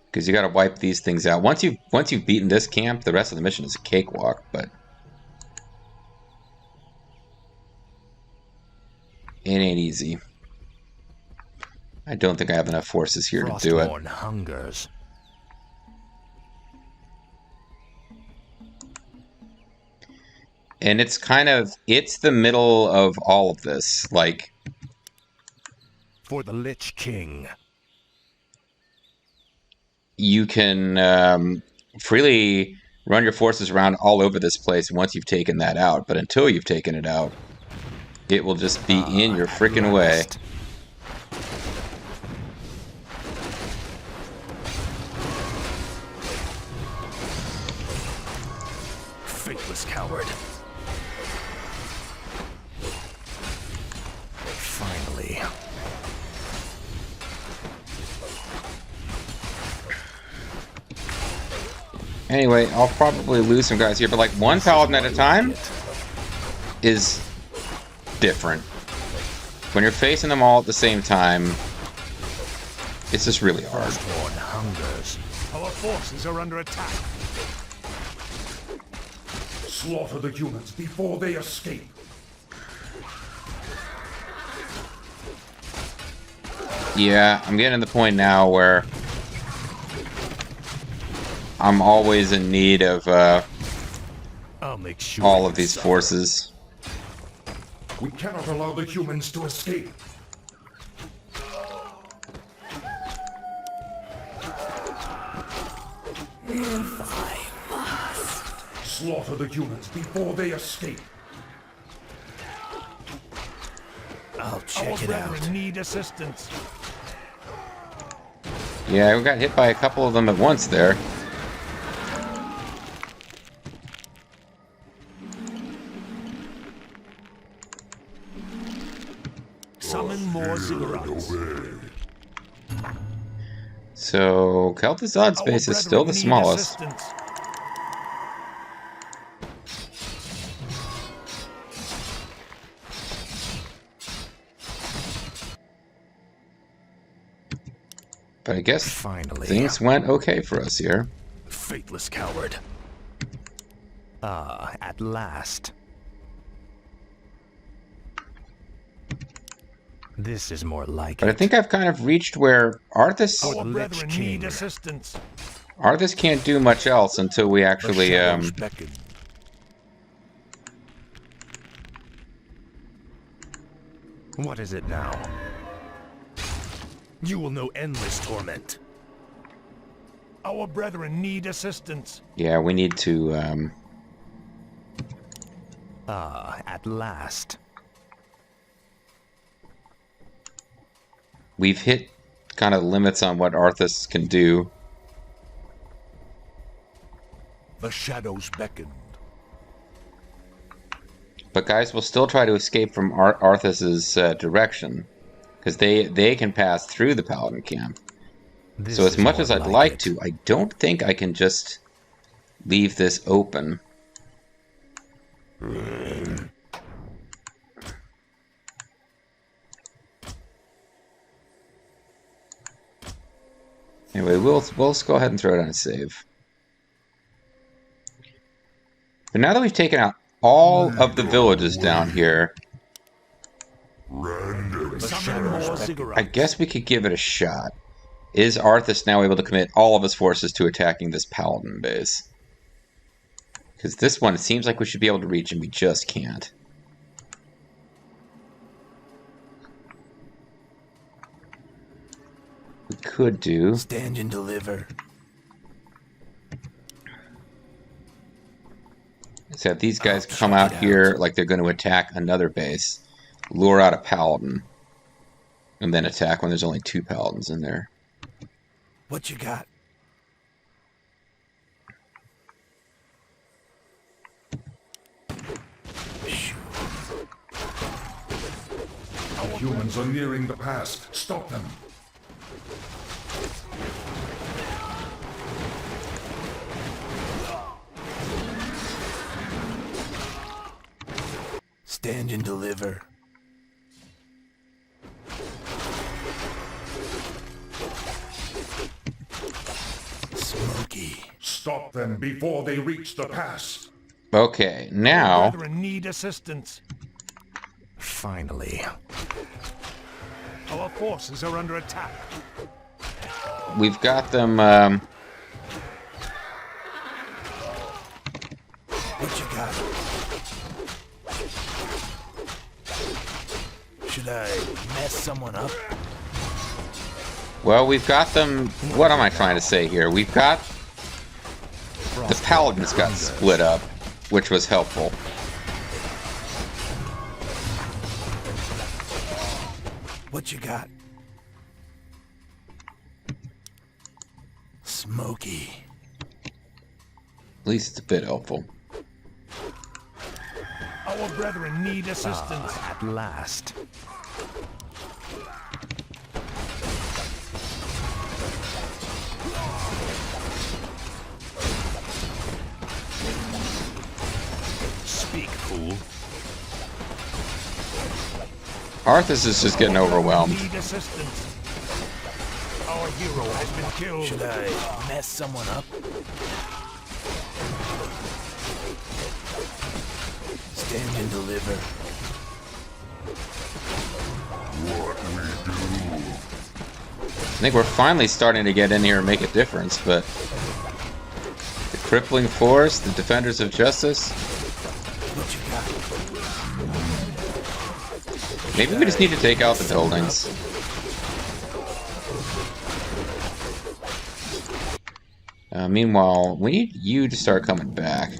Because you got to wipe these things out. Once you've beaten this camp, the rest of the mission is a cakewalk. But it ain't easy. I don't think I have enough forces here to do it. Frostborn hungers. And it's the middle of all of this. Like, For the Lich King. you can freely run your forces around all over this place once you've taken that out. But until you've taken it out, it will just be in your freaking way. Faithless coward. Finally. Anyway, I'll probably lose some guys here, but like one paladin at a time is different. When you're facing them all at the same time, it's just really hard. Frostborn hungers. Our forces are under attack. Slaughter the humans before they escape. Yeah, I'm getting to the point now where I'm always in need of I'll make sure all you of these suffer. forces. We cannot allow the humans to escape. Slaughter the humans before they escape. I'll check it out. Need assistance. Yeah, we got hit by a couple of them at once there. Summon more cigarettes. So, Kel'Thuzad's base is still the smallest. But I guess Finally. things went okay for us here. Faithless coward. Ah, at last. This is more like But I it. think I've kind of reached where Arthas... Our brethren need assistance. Arthas can't do much else until we actually, What is it now? You will know endless torment. Our brethren need assistance. Yeah, we need to, Ah, at last. we've hit kind of limits on what Arthas can do. The shadows beckoned. But guys, we'll still try to escape from Arthas's direction. Because they can pass through the Paladin camp. This So as is much more as I'd like like it. to, I don't think I can just leave this open. Anyway, we'll just go ahead and throw it on a save. But now that we've taken out all of the villages down here, I guess we could give it a shot. Is Arthas now able to commit all of his forces to attacking this Paladin base? Because this one, it seems like we should be able to reach, and we just can't. We could do... Stand and deliver. So if these guys come out here like they're going to attack another base, lure out a Paladin, and then attack when there's only 2 Paladins in there. What you got? The humans are nearing the pass. Stop them. Stand and deliver. Smoky. Stop them before they reach the pass. Okay, now... Brethren need assistance. Finally. Our forces are under attack. We've got them, What you got? Should I mess someone up? well, we've got them... What am I trying to say here? We've got... The Paladins got split up, which was helpful. What you got? Smoky. At least it's a bit helpful. Our brethren need assistance. Ah, at last. Speak, fool. Arthas is just getting overwhelmed. Need assistance. Our hero has been killed. Should I mess someone up? Stand and deliver. I think we're finally starting to get in here and make a difference, but... The Crippling Force, the Defenders of Justice... What you got? Maybe we just need to take out the buildings. Meanwhile, we need you to start coming back.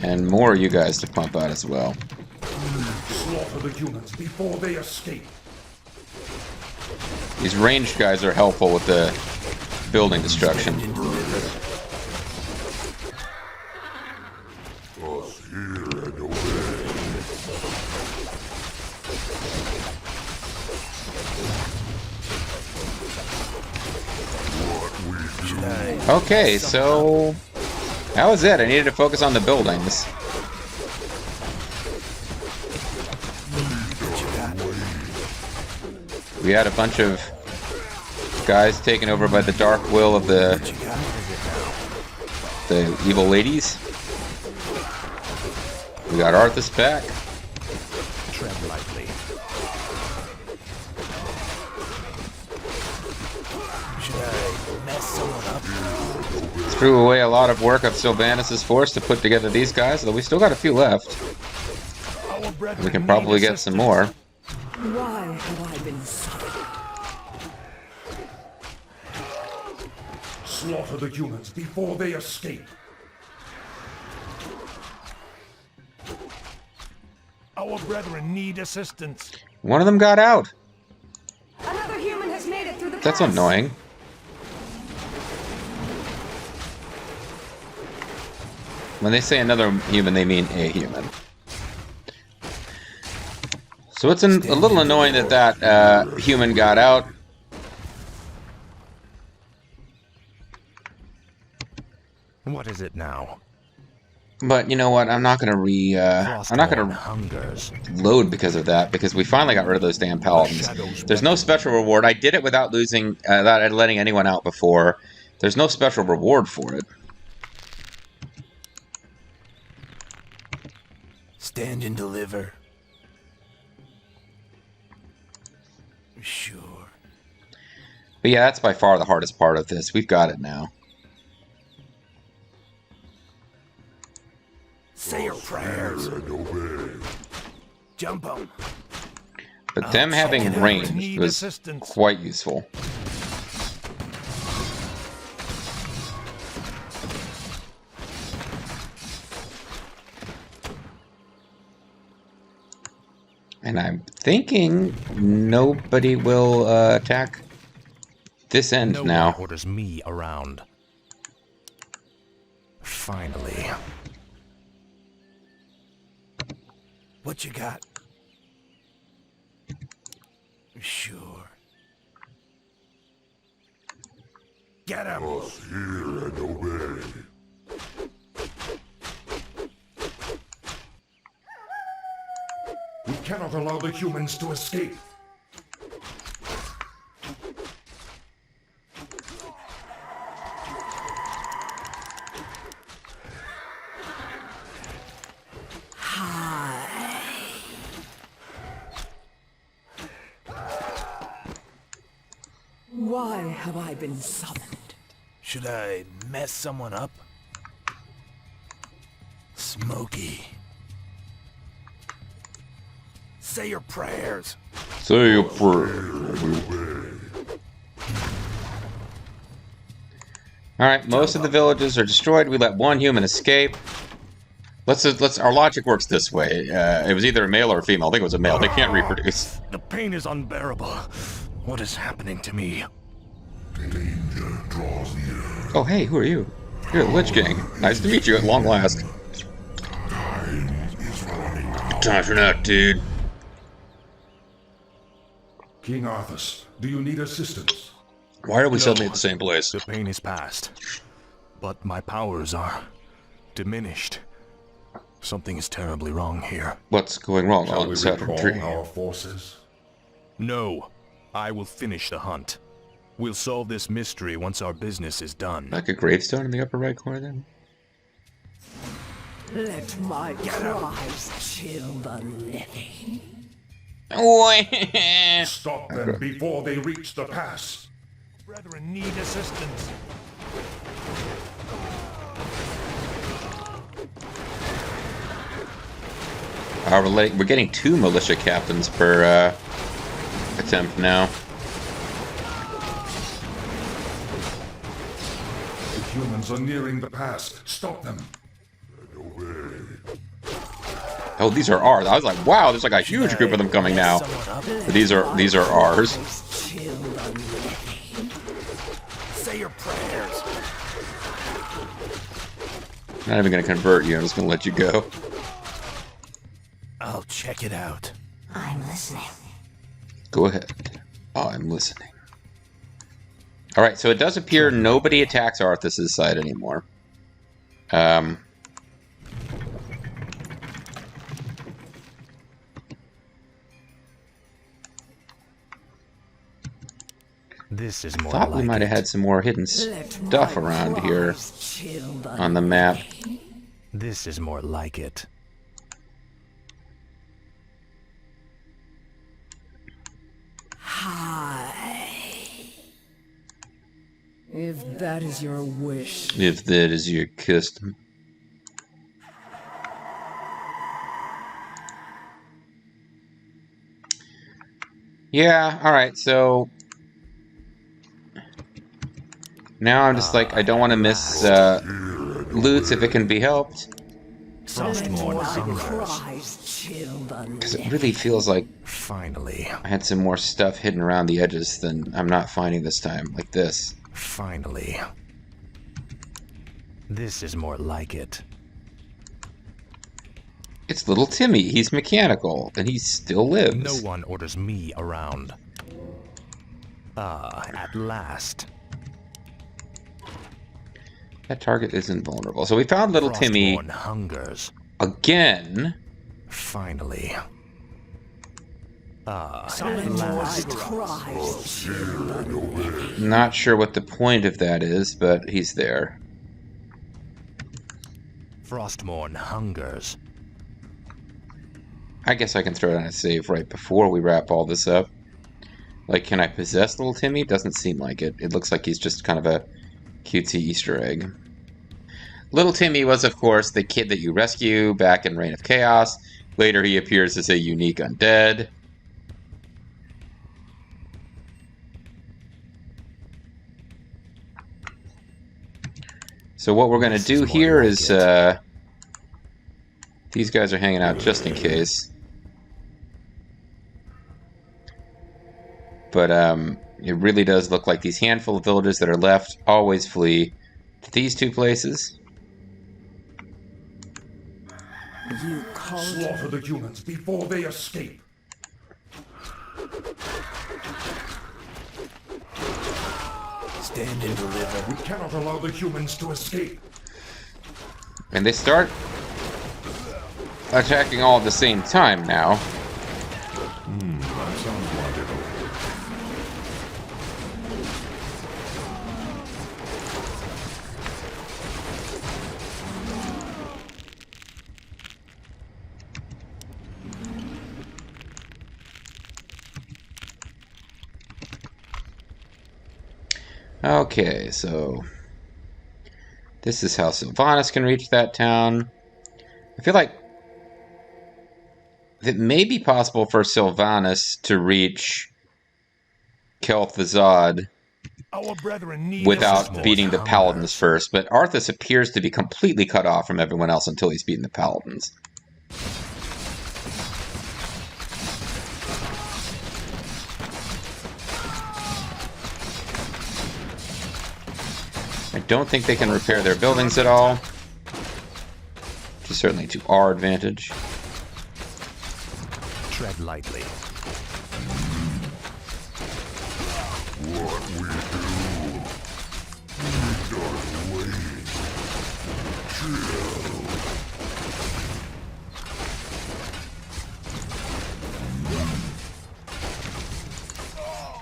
And more of you guys to pump out as well. Slaughter the humans before they escape. These ranged guys are helpful with the building destruction. Us hear and obey. Okay, so that was it. I needed to focus on the buildings. We had a bunch of guys taken over by the dark will of the evil ladies. We got Arthas back. Tread lightly. Should I mess someone up? Threw away a lot of work of Sylvanas' force to put together these guys, though we still got a few left. We can probably get some more. Why have I been summoned? Slaughter the humans before they escape. Our brethren need assistance. One of them got out. Another human has made it through the That's pass. annoying. When they say another human, they mean a human. So it's a little annoying that human got out. What is it now? But you know what? I'm not gonna hungers. load because of that, because we finally got rid of those damn paladins. There's no special reward. I did it without losing, without letting anyone out before. There's no special reward for it. Stand and deliver. Sure. But yeah, that's by far the hardest part of this. We've got it now. Say your prayers. And obey. Jump 'em. But them having range Need was assistance. quite useful. And I'm thinking nobody will attack this end No now. one orders me around. Finally. What you got? Sure. Get him. Us hear and obey. We cannot allow the humans to escape. Why have I been summoned? Should I mess someone up? Smoky. Say your prayers. Say your prayer. Alright, most of the villages are destroyed. We let one human escape. Our logic works this way. It was either a male or a female. I think it was a male. They can't reproduce. The pain is unbearable. What is happening to me? Danger draws near. Oh, hey, who are you? You're the Lich King. Nice to meet you at long last. Time is running out. Time for that, dude. King Arthas, do you need assistance? Why are we suddenly at the same place? The pain is past, but my powers are diminished. Something is terribly wrong here. What's going wrong Shall on we Saturn recall 3? our forces? No, I will finish the hunt. We'll solve this mystery once our business is done. Like a gravestone in the upper right corner then? Let my cries chill the living. Stop them before they reach the pass. Brethren need assistance. We're getting 2 militia captains per attempt now. The humans are nearing the pass. Stop them. And obey. Oh, these are ours. I was like, wow, there's like a huge group of them coming now. But these are ours. Say your prayers. I'm not even going to convert you. I'm just going to let you go. I'll check it out. I'm listening. Go ahead. I'm listening. Alright, so it does appear nobody attacks Arthas' side anymore. This is more Thought we like might have it. had some more hidden stuff around here on the map. This is more like it. Hi. If that is your wish. If that is your custom. Yeah, alright, so... Now I'm just like, I don't want to miss loots if it can be helped. Because it really feels like Finally. I had some more stuff hidden around the edges than I'm not finding this time, like this. Finally. This is more like it. It's little Timmy, he's mechanical, and he still lives. No one orders me around. At last. That target isn't vulnerable. So we found little Timmy Frostborn hungers. again. Finally. At Last last. cries. Not sure what the point of that is, but he's there. Frostborn hungers. I guess I can throw down a save right before we wrap all this up. Like, can I possess little Timmy? Doesn't seem like it. It looks like he's just kind of a cutesy Easter egg. Little Timmy was, of course, the kid that you rescue back in Reign of Chaos. Later, he appears as a unique undead. So what we're going to do here is... these guys are hanging out just in case. But it really does look like these handful of villages that are left always flee to these two places. You called Slaughter the humans before they escape. Stand and deliver. We cannot allow the humans to escape. And they start attacking all at the same time now. That sounds logical. Okay, so this is how Sylvanas can reach that town. I feel like it may be possible for Sylvanas to reach Kel'Thuzad Our brethren need without beating the Paladins first, but Arthas appears to be completely cut off from everyone else until he's beaten the Paladins. I don't think they can repair their buildings at all, which is certainly to our advantage. Tread lightly. What we do, we don't wait. Chill.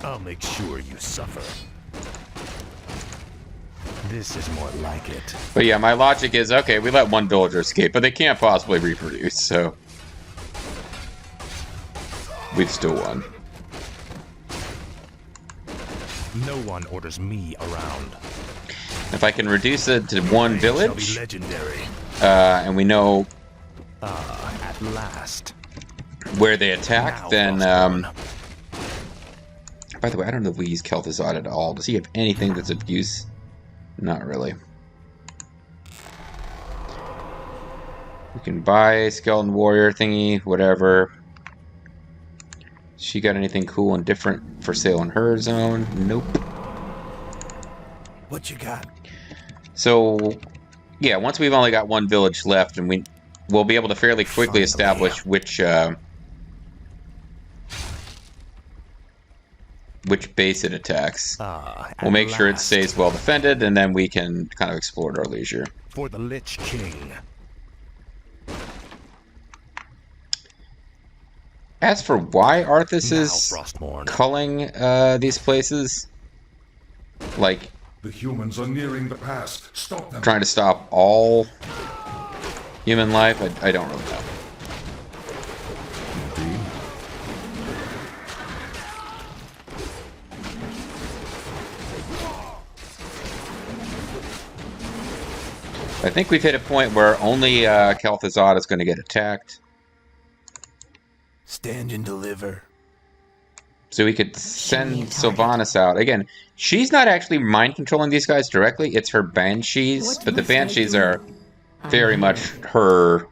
I'll make sure you suffer. This is more like it. But yeah, my logic is, okay, we let one villager escape, but they can't possibly reproduce, so we've still won. No one orders me around. If I can reduce it to one Shall be village, legendary. and we know At last. where they attack, Now, then, Frostborn. by the way, I don't know if we use Kel'Thuzad at all. Does he have anything that's of use? Not really. We can buy a skeleton warrior thingy, whatever. She got anything cool and different for sale in her zone? Nope. What you got? So, yeah, once we've only got one village left, and we'll be able to fairly quickly establish which base it attacks. We'll make sure it stays well defended, and then we can kind of explore at our leisure. For the Lich King. As for why Arthas is Frostmourne. culling these places, like The humans are nearing the pass. Stop them. trying to stop all human life, I don't really know. I think we've hit a point where only Kel'Thuzad is going to get attacked. Stand and deliver. So we could send Sylvanas out. Again, she's not actually mind controlling these guys directly. It's her banshees, but the banshees are very much her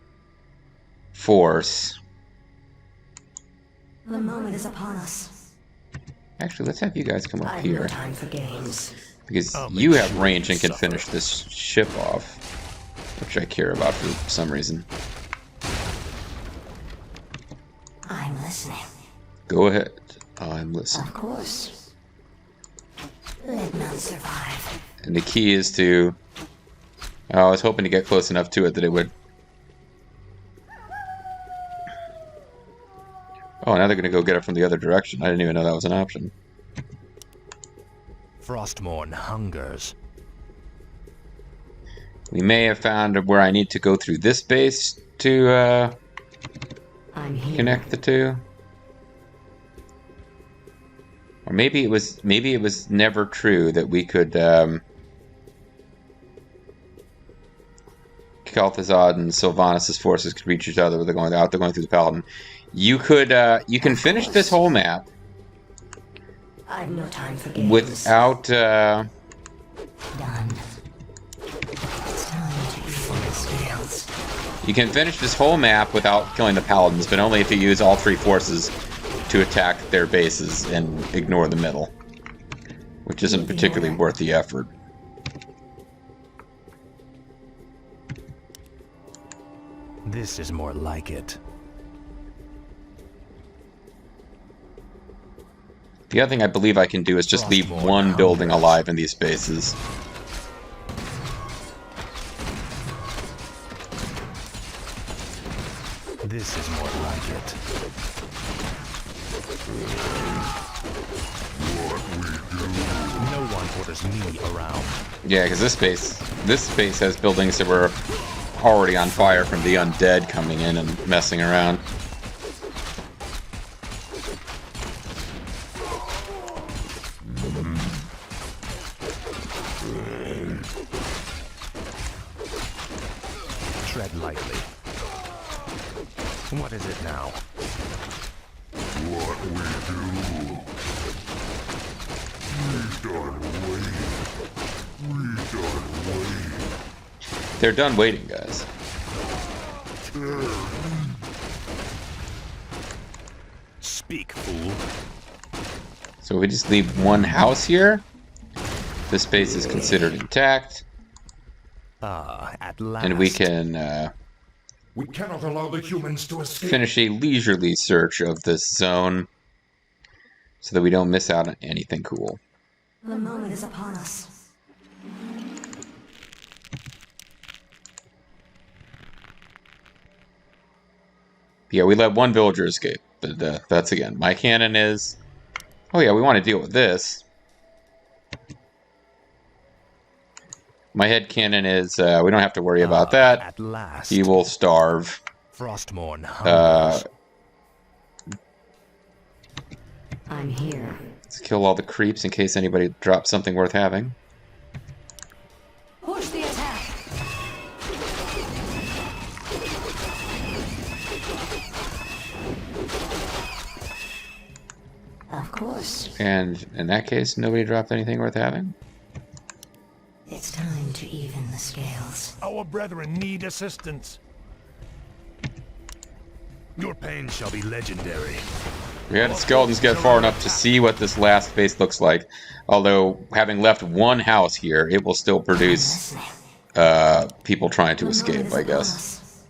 force. The moment is upon us. Actually, let's have you guys come up I have no here. time for games. Because I'll you make have sure range you and can suffer. finish this ship off. Which I care about for some reason. I'm listening. Go ahead. I'm listening. Of course. Let none survive. And the key is to... I was hoping to get close enough to it that it would... Oh, now they're going to go get it from the other direction. I didn't even know that was an option. Frostmourne hungers. We may have found where I need to go through this base to I'm here. connect the two. Or maybe it was never true that we could Kel'Thuzad and Sylvanas' forces could reach each other without going through the Paladin. You can finish this whole map I have no time for games. without Done. It's time to even the scales. you can finish this whole map without killing the Paladins, but only if you use all three forces to attack their bases and ignore the middle, which isn't particularly worth the effort. This is more like it. The other thing I believe I can do is just leave one building alive in these bases. This is more like it. No one orders me around. Yeah, because this space has buildings that were already on fire from the undead coming in and messing around. Tread lightly. What is it now? What we do. We done waiting. We done waiting. They're done waiting, guys. Speak, fool. So we just leave one house here. This space is considered intact, At last. and we can We cannot allow the humans to escape. finish a leisurely search of this zone so that we don't miss out on anything cool. The moment is upon us. Yeah, we let one villager escape, but that's again. My canon is, oh yeah, we want to deal with this. My head canon is, we don't have to worry about that. At last. He will starve. Frostmourne hungers. I'm here. Let's kill all the creeps in case anybody drops something worth having. Push the attack. Of course. And in that case, nobody dropped anything worth having. It's time to even the scales. Our brethren need assistance. Your pain shall be legendary. We had skeletons get far enough to see what this last face looks like. Although, having left one house here, it will still produce people trying to escape, I guess.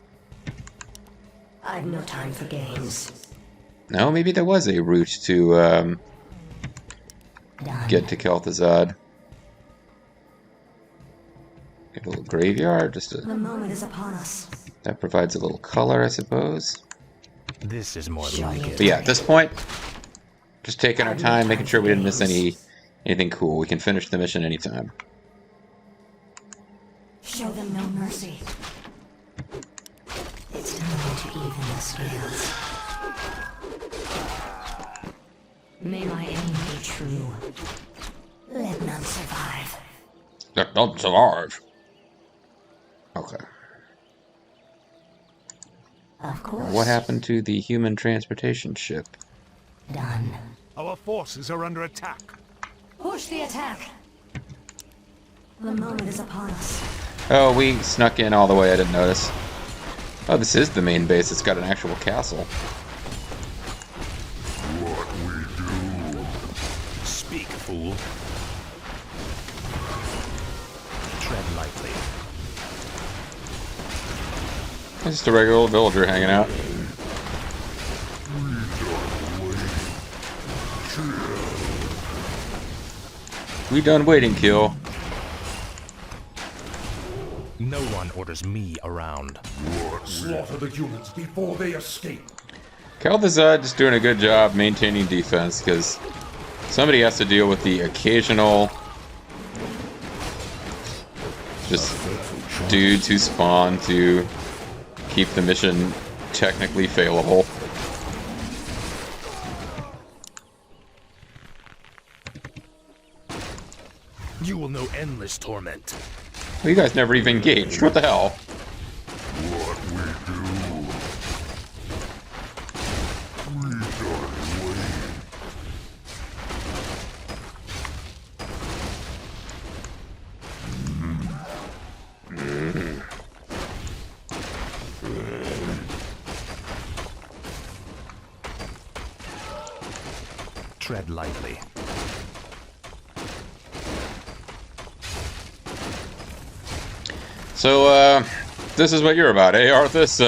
I've no time for games. No, maybe there was a route to get to Kel'Thuzad. Get a little graveyard, The moment is upon us. that provides a little color, I suppose. This is more like it. But yeah, at this point, just taking our time, making sure we didn't miss anything cool. We can finish the mission anytime. Show them no mercy. It's time to even the scales. May my aim be true. Let none survive. Let none survive. Okay. Of course. What happened to the human transportation ship? Done. Our forces are under attack. Push the attack. The moment is upon us. Oh, we snuck in all the way, I didn't notice. Oh, this is the main base. It's got an actual castle. What we do? Speak, fool. Tread lightly. It's just a regular old villager hanging out. We done waiting, kill. No one orders me around. Slaughter the humans before they escape. Kel'Thuzad just doing a good job maintaining defense, because somebody has to deal with the occasional just dudes who spawn to keep the mission technically failable. You will know endless torment. Well, you guys never even engaged. What the hell? What we do? We done waiting. Tread lightly. So, this is what you're about, eh, Arthas?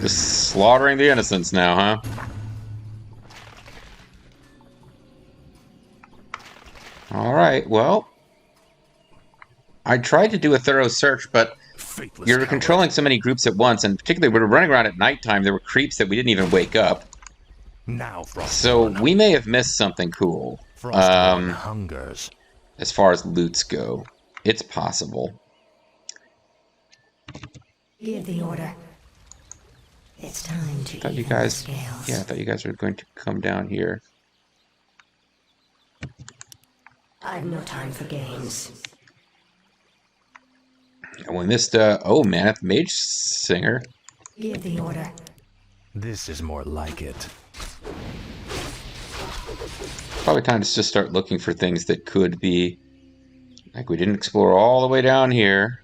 Just slaughtering the innocents now, huh? Alright, well, I tried to do a thorough search, but Faithless you're coward. controlling so many groups at once, and particularly when we were running around at nighttime, there were creeps that we didn't even wake up. Now, Frost. So we may have missed something cool. Frostborn hungers. As far as loots go, it's possible. Give the order. It's time to I thought you even guys, the scales. yeah, I thought you guys were going to come down here. I've no time for games. And we missed, oh, Maneth Mage Singer. Give the order. This is more like it. Probably time to just start looking for things that could be, like we didn't explore all the way down here.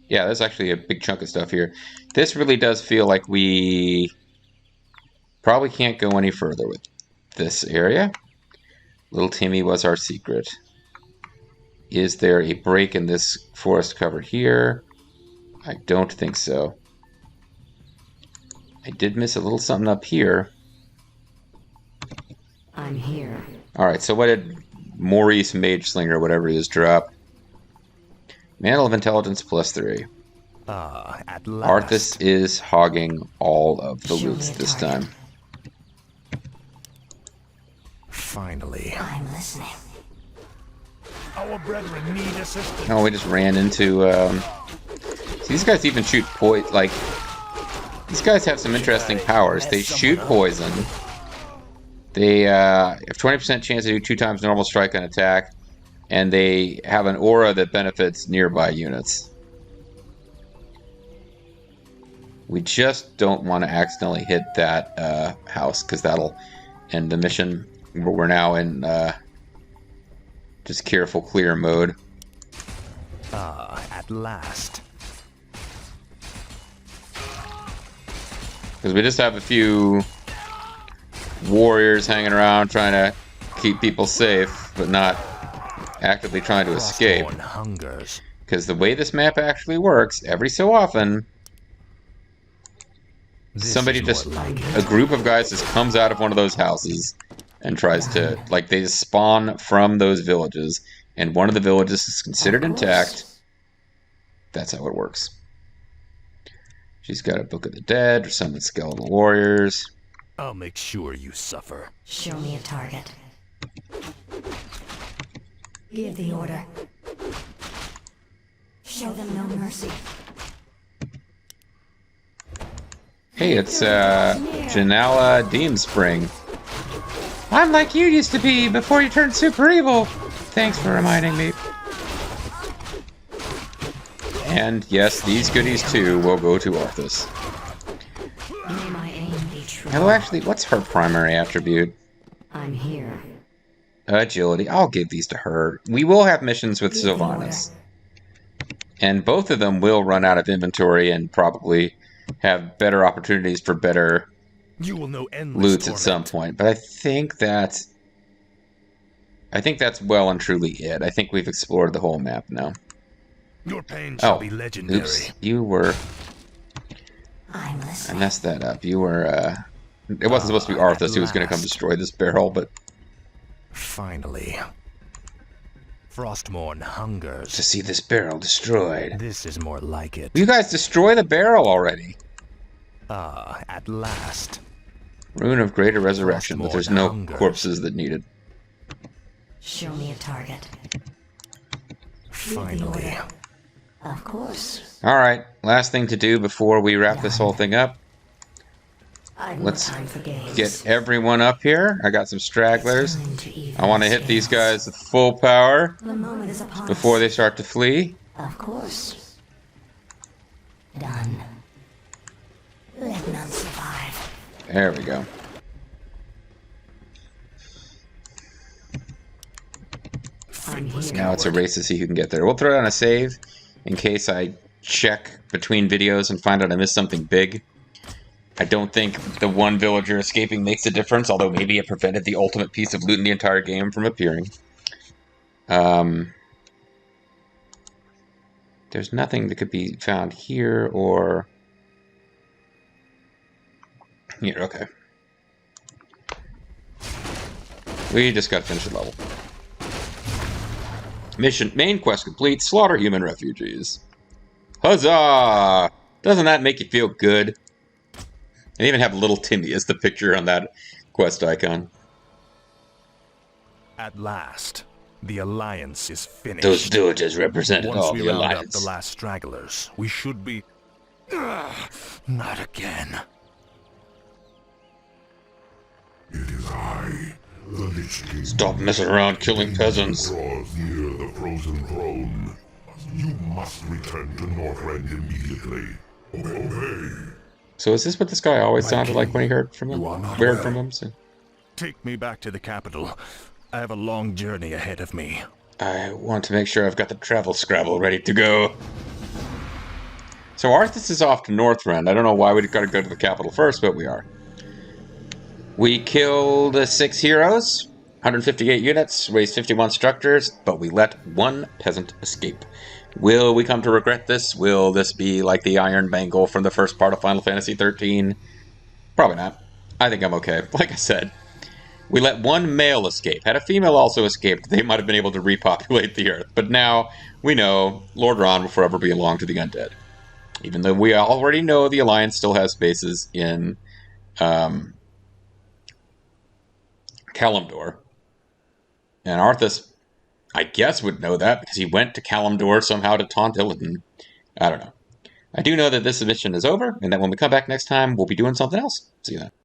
Yeah, there's actually a big chunk of stuff here. This really does feel like we probably can't go any further with this area. Little Timmy was our secret. Is there a break in this forest cover here? I don't think so. I did miss a little something up here. I'm here. Alright, so what did Maurice Mage Slinger, whatever it is, drop? Mantle of Intelligence +3. Ah, at last. Arthas is hogging all of the Show me loots a this target. time. Finally. I'm listening. Our brethren need assistance. Oh, we just ran into, see, these guys even shoot like, these guys have some interesting powers. They shoot poison. They, have 20% chance to do 2 times normal strike on attack. And they have an aura that benefits nearby units. We just don't want to accidentally hit that house, because that'll end the mission. We're now in just careful clear mode. Ah, at last. Because we just have a few warriors hanging around trying to keep people safe, but not actively trying to escape. Because the way this map actually works, every so often, a group of guys just comes out of one of those houses and tries to, like, they just spawn from those villages, and one of the villages is considered intact. That's how it works. She's got a Book of the Dead, or summon skeletal warriors. I'll make sure you suffer. Show me a target. Give the order. Show them no mercy. Hey, it's Janella Deemspring. I'm like you used to be before you turned super evil. Thanks for reminding me. And yes, these goodies too will go to Arthas. May my aim be true. Although actually, what's her primary attribute? I'm here. Agility. I'll give these to her. We will have missions with Sylvanas. And both of them will run out of inventory and probably have better opportunities for better loots at some point. But I think that's well and truly it. I think we've explored the whole map now. Your pain shall be legendary. Oops. You were... I messed that up. You were, it wasn't supposed to be Arthas who was going to come destroy this barrel, but... Finally. Frostmourne hungers. To see this barrel destroyed. This is more like it. You guys destroy the barrel already. Ah, at last. Rune of Greater Resurrection, but there's no corpses that need it. Show me a target. Finally. Of course. Alright, last thing to do before we wrap this whole thing up. Let's get everyone up here. I got some stragglers. I want to hit these guys with full power before they start to flee. Of course. Done. Let none survive. There we go. Now it's a race to see who can get there. We'll throw down a save in case I check between videos and find out I missed something big. I don't think the one villager escaping makes a difference, although maybe it prevented the ultimate piece of loot in the entire game from appearing. There's nothing that could be found here or... Here, okay. We just got to finish the level. Mission, main quest complete, slaughter human refugees. Huzzah! Doesn't that make you feel good? And even have little Timmy as the picture on that quest icon. At last, the Alliance is finished. Those villages represented all the Once we round up Alliance. the last stragglers, we should be... not again. It is I, the Lich King. Stop messing around killing peasants. Draws near the frozen throne. You must return to Northrend immediately. Obey. So is this what this guy always sounded like when he heard from him? Heard from him? So. Take me back to the capital. I have a long journey ahead of me. I want to make sure I've got the travel scrabble ready to go. So Arthas is off to Northrend. I don't know why we've got to go to the capital first, but we are. We killed 6 heroes, 158 units, raised 51 structures, but we let 1 peasant escape. Will we come to regret this? Will this be like the Iron Bangle from the first part of Final Fantasy XIII? Probably not. I think I'm okay. Like I said, we let 1 male escape. Had a female also escaped, they might have been able to repopulate the Earth. But now, we know Lordaeron will forever belong to the undead. Even though we already know the Alliance still has bases in Kalimdor. And Arthas, I guess, would know that because he went to Kalimdor somehow to taunt Illidan. I don't know. I do know that this mission is over, and that when we come back next time, we'll be doing something else. See you then.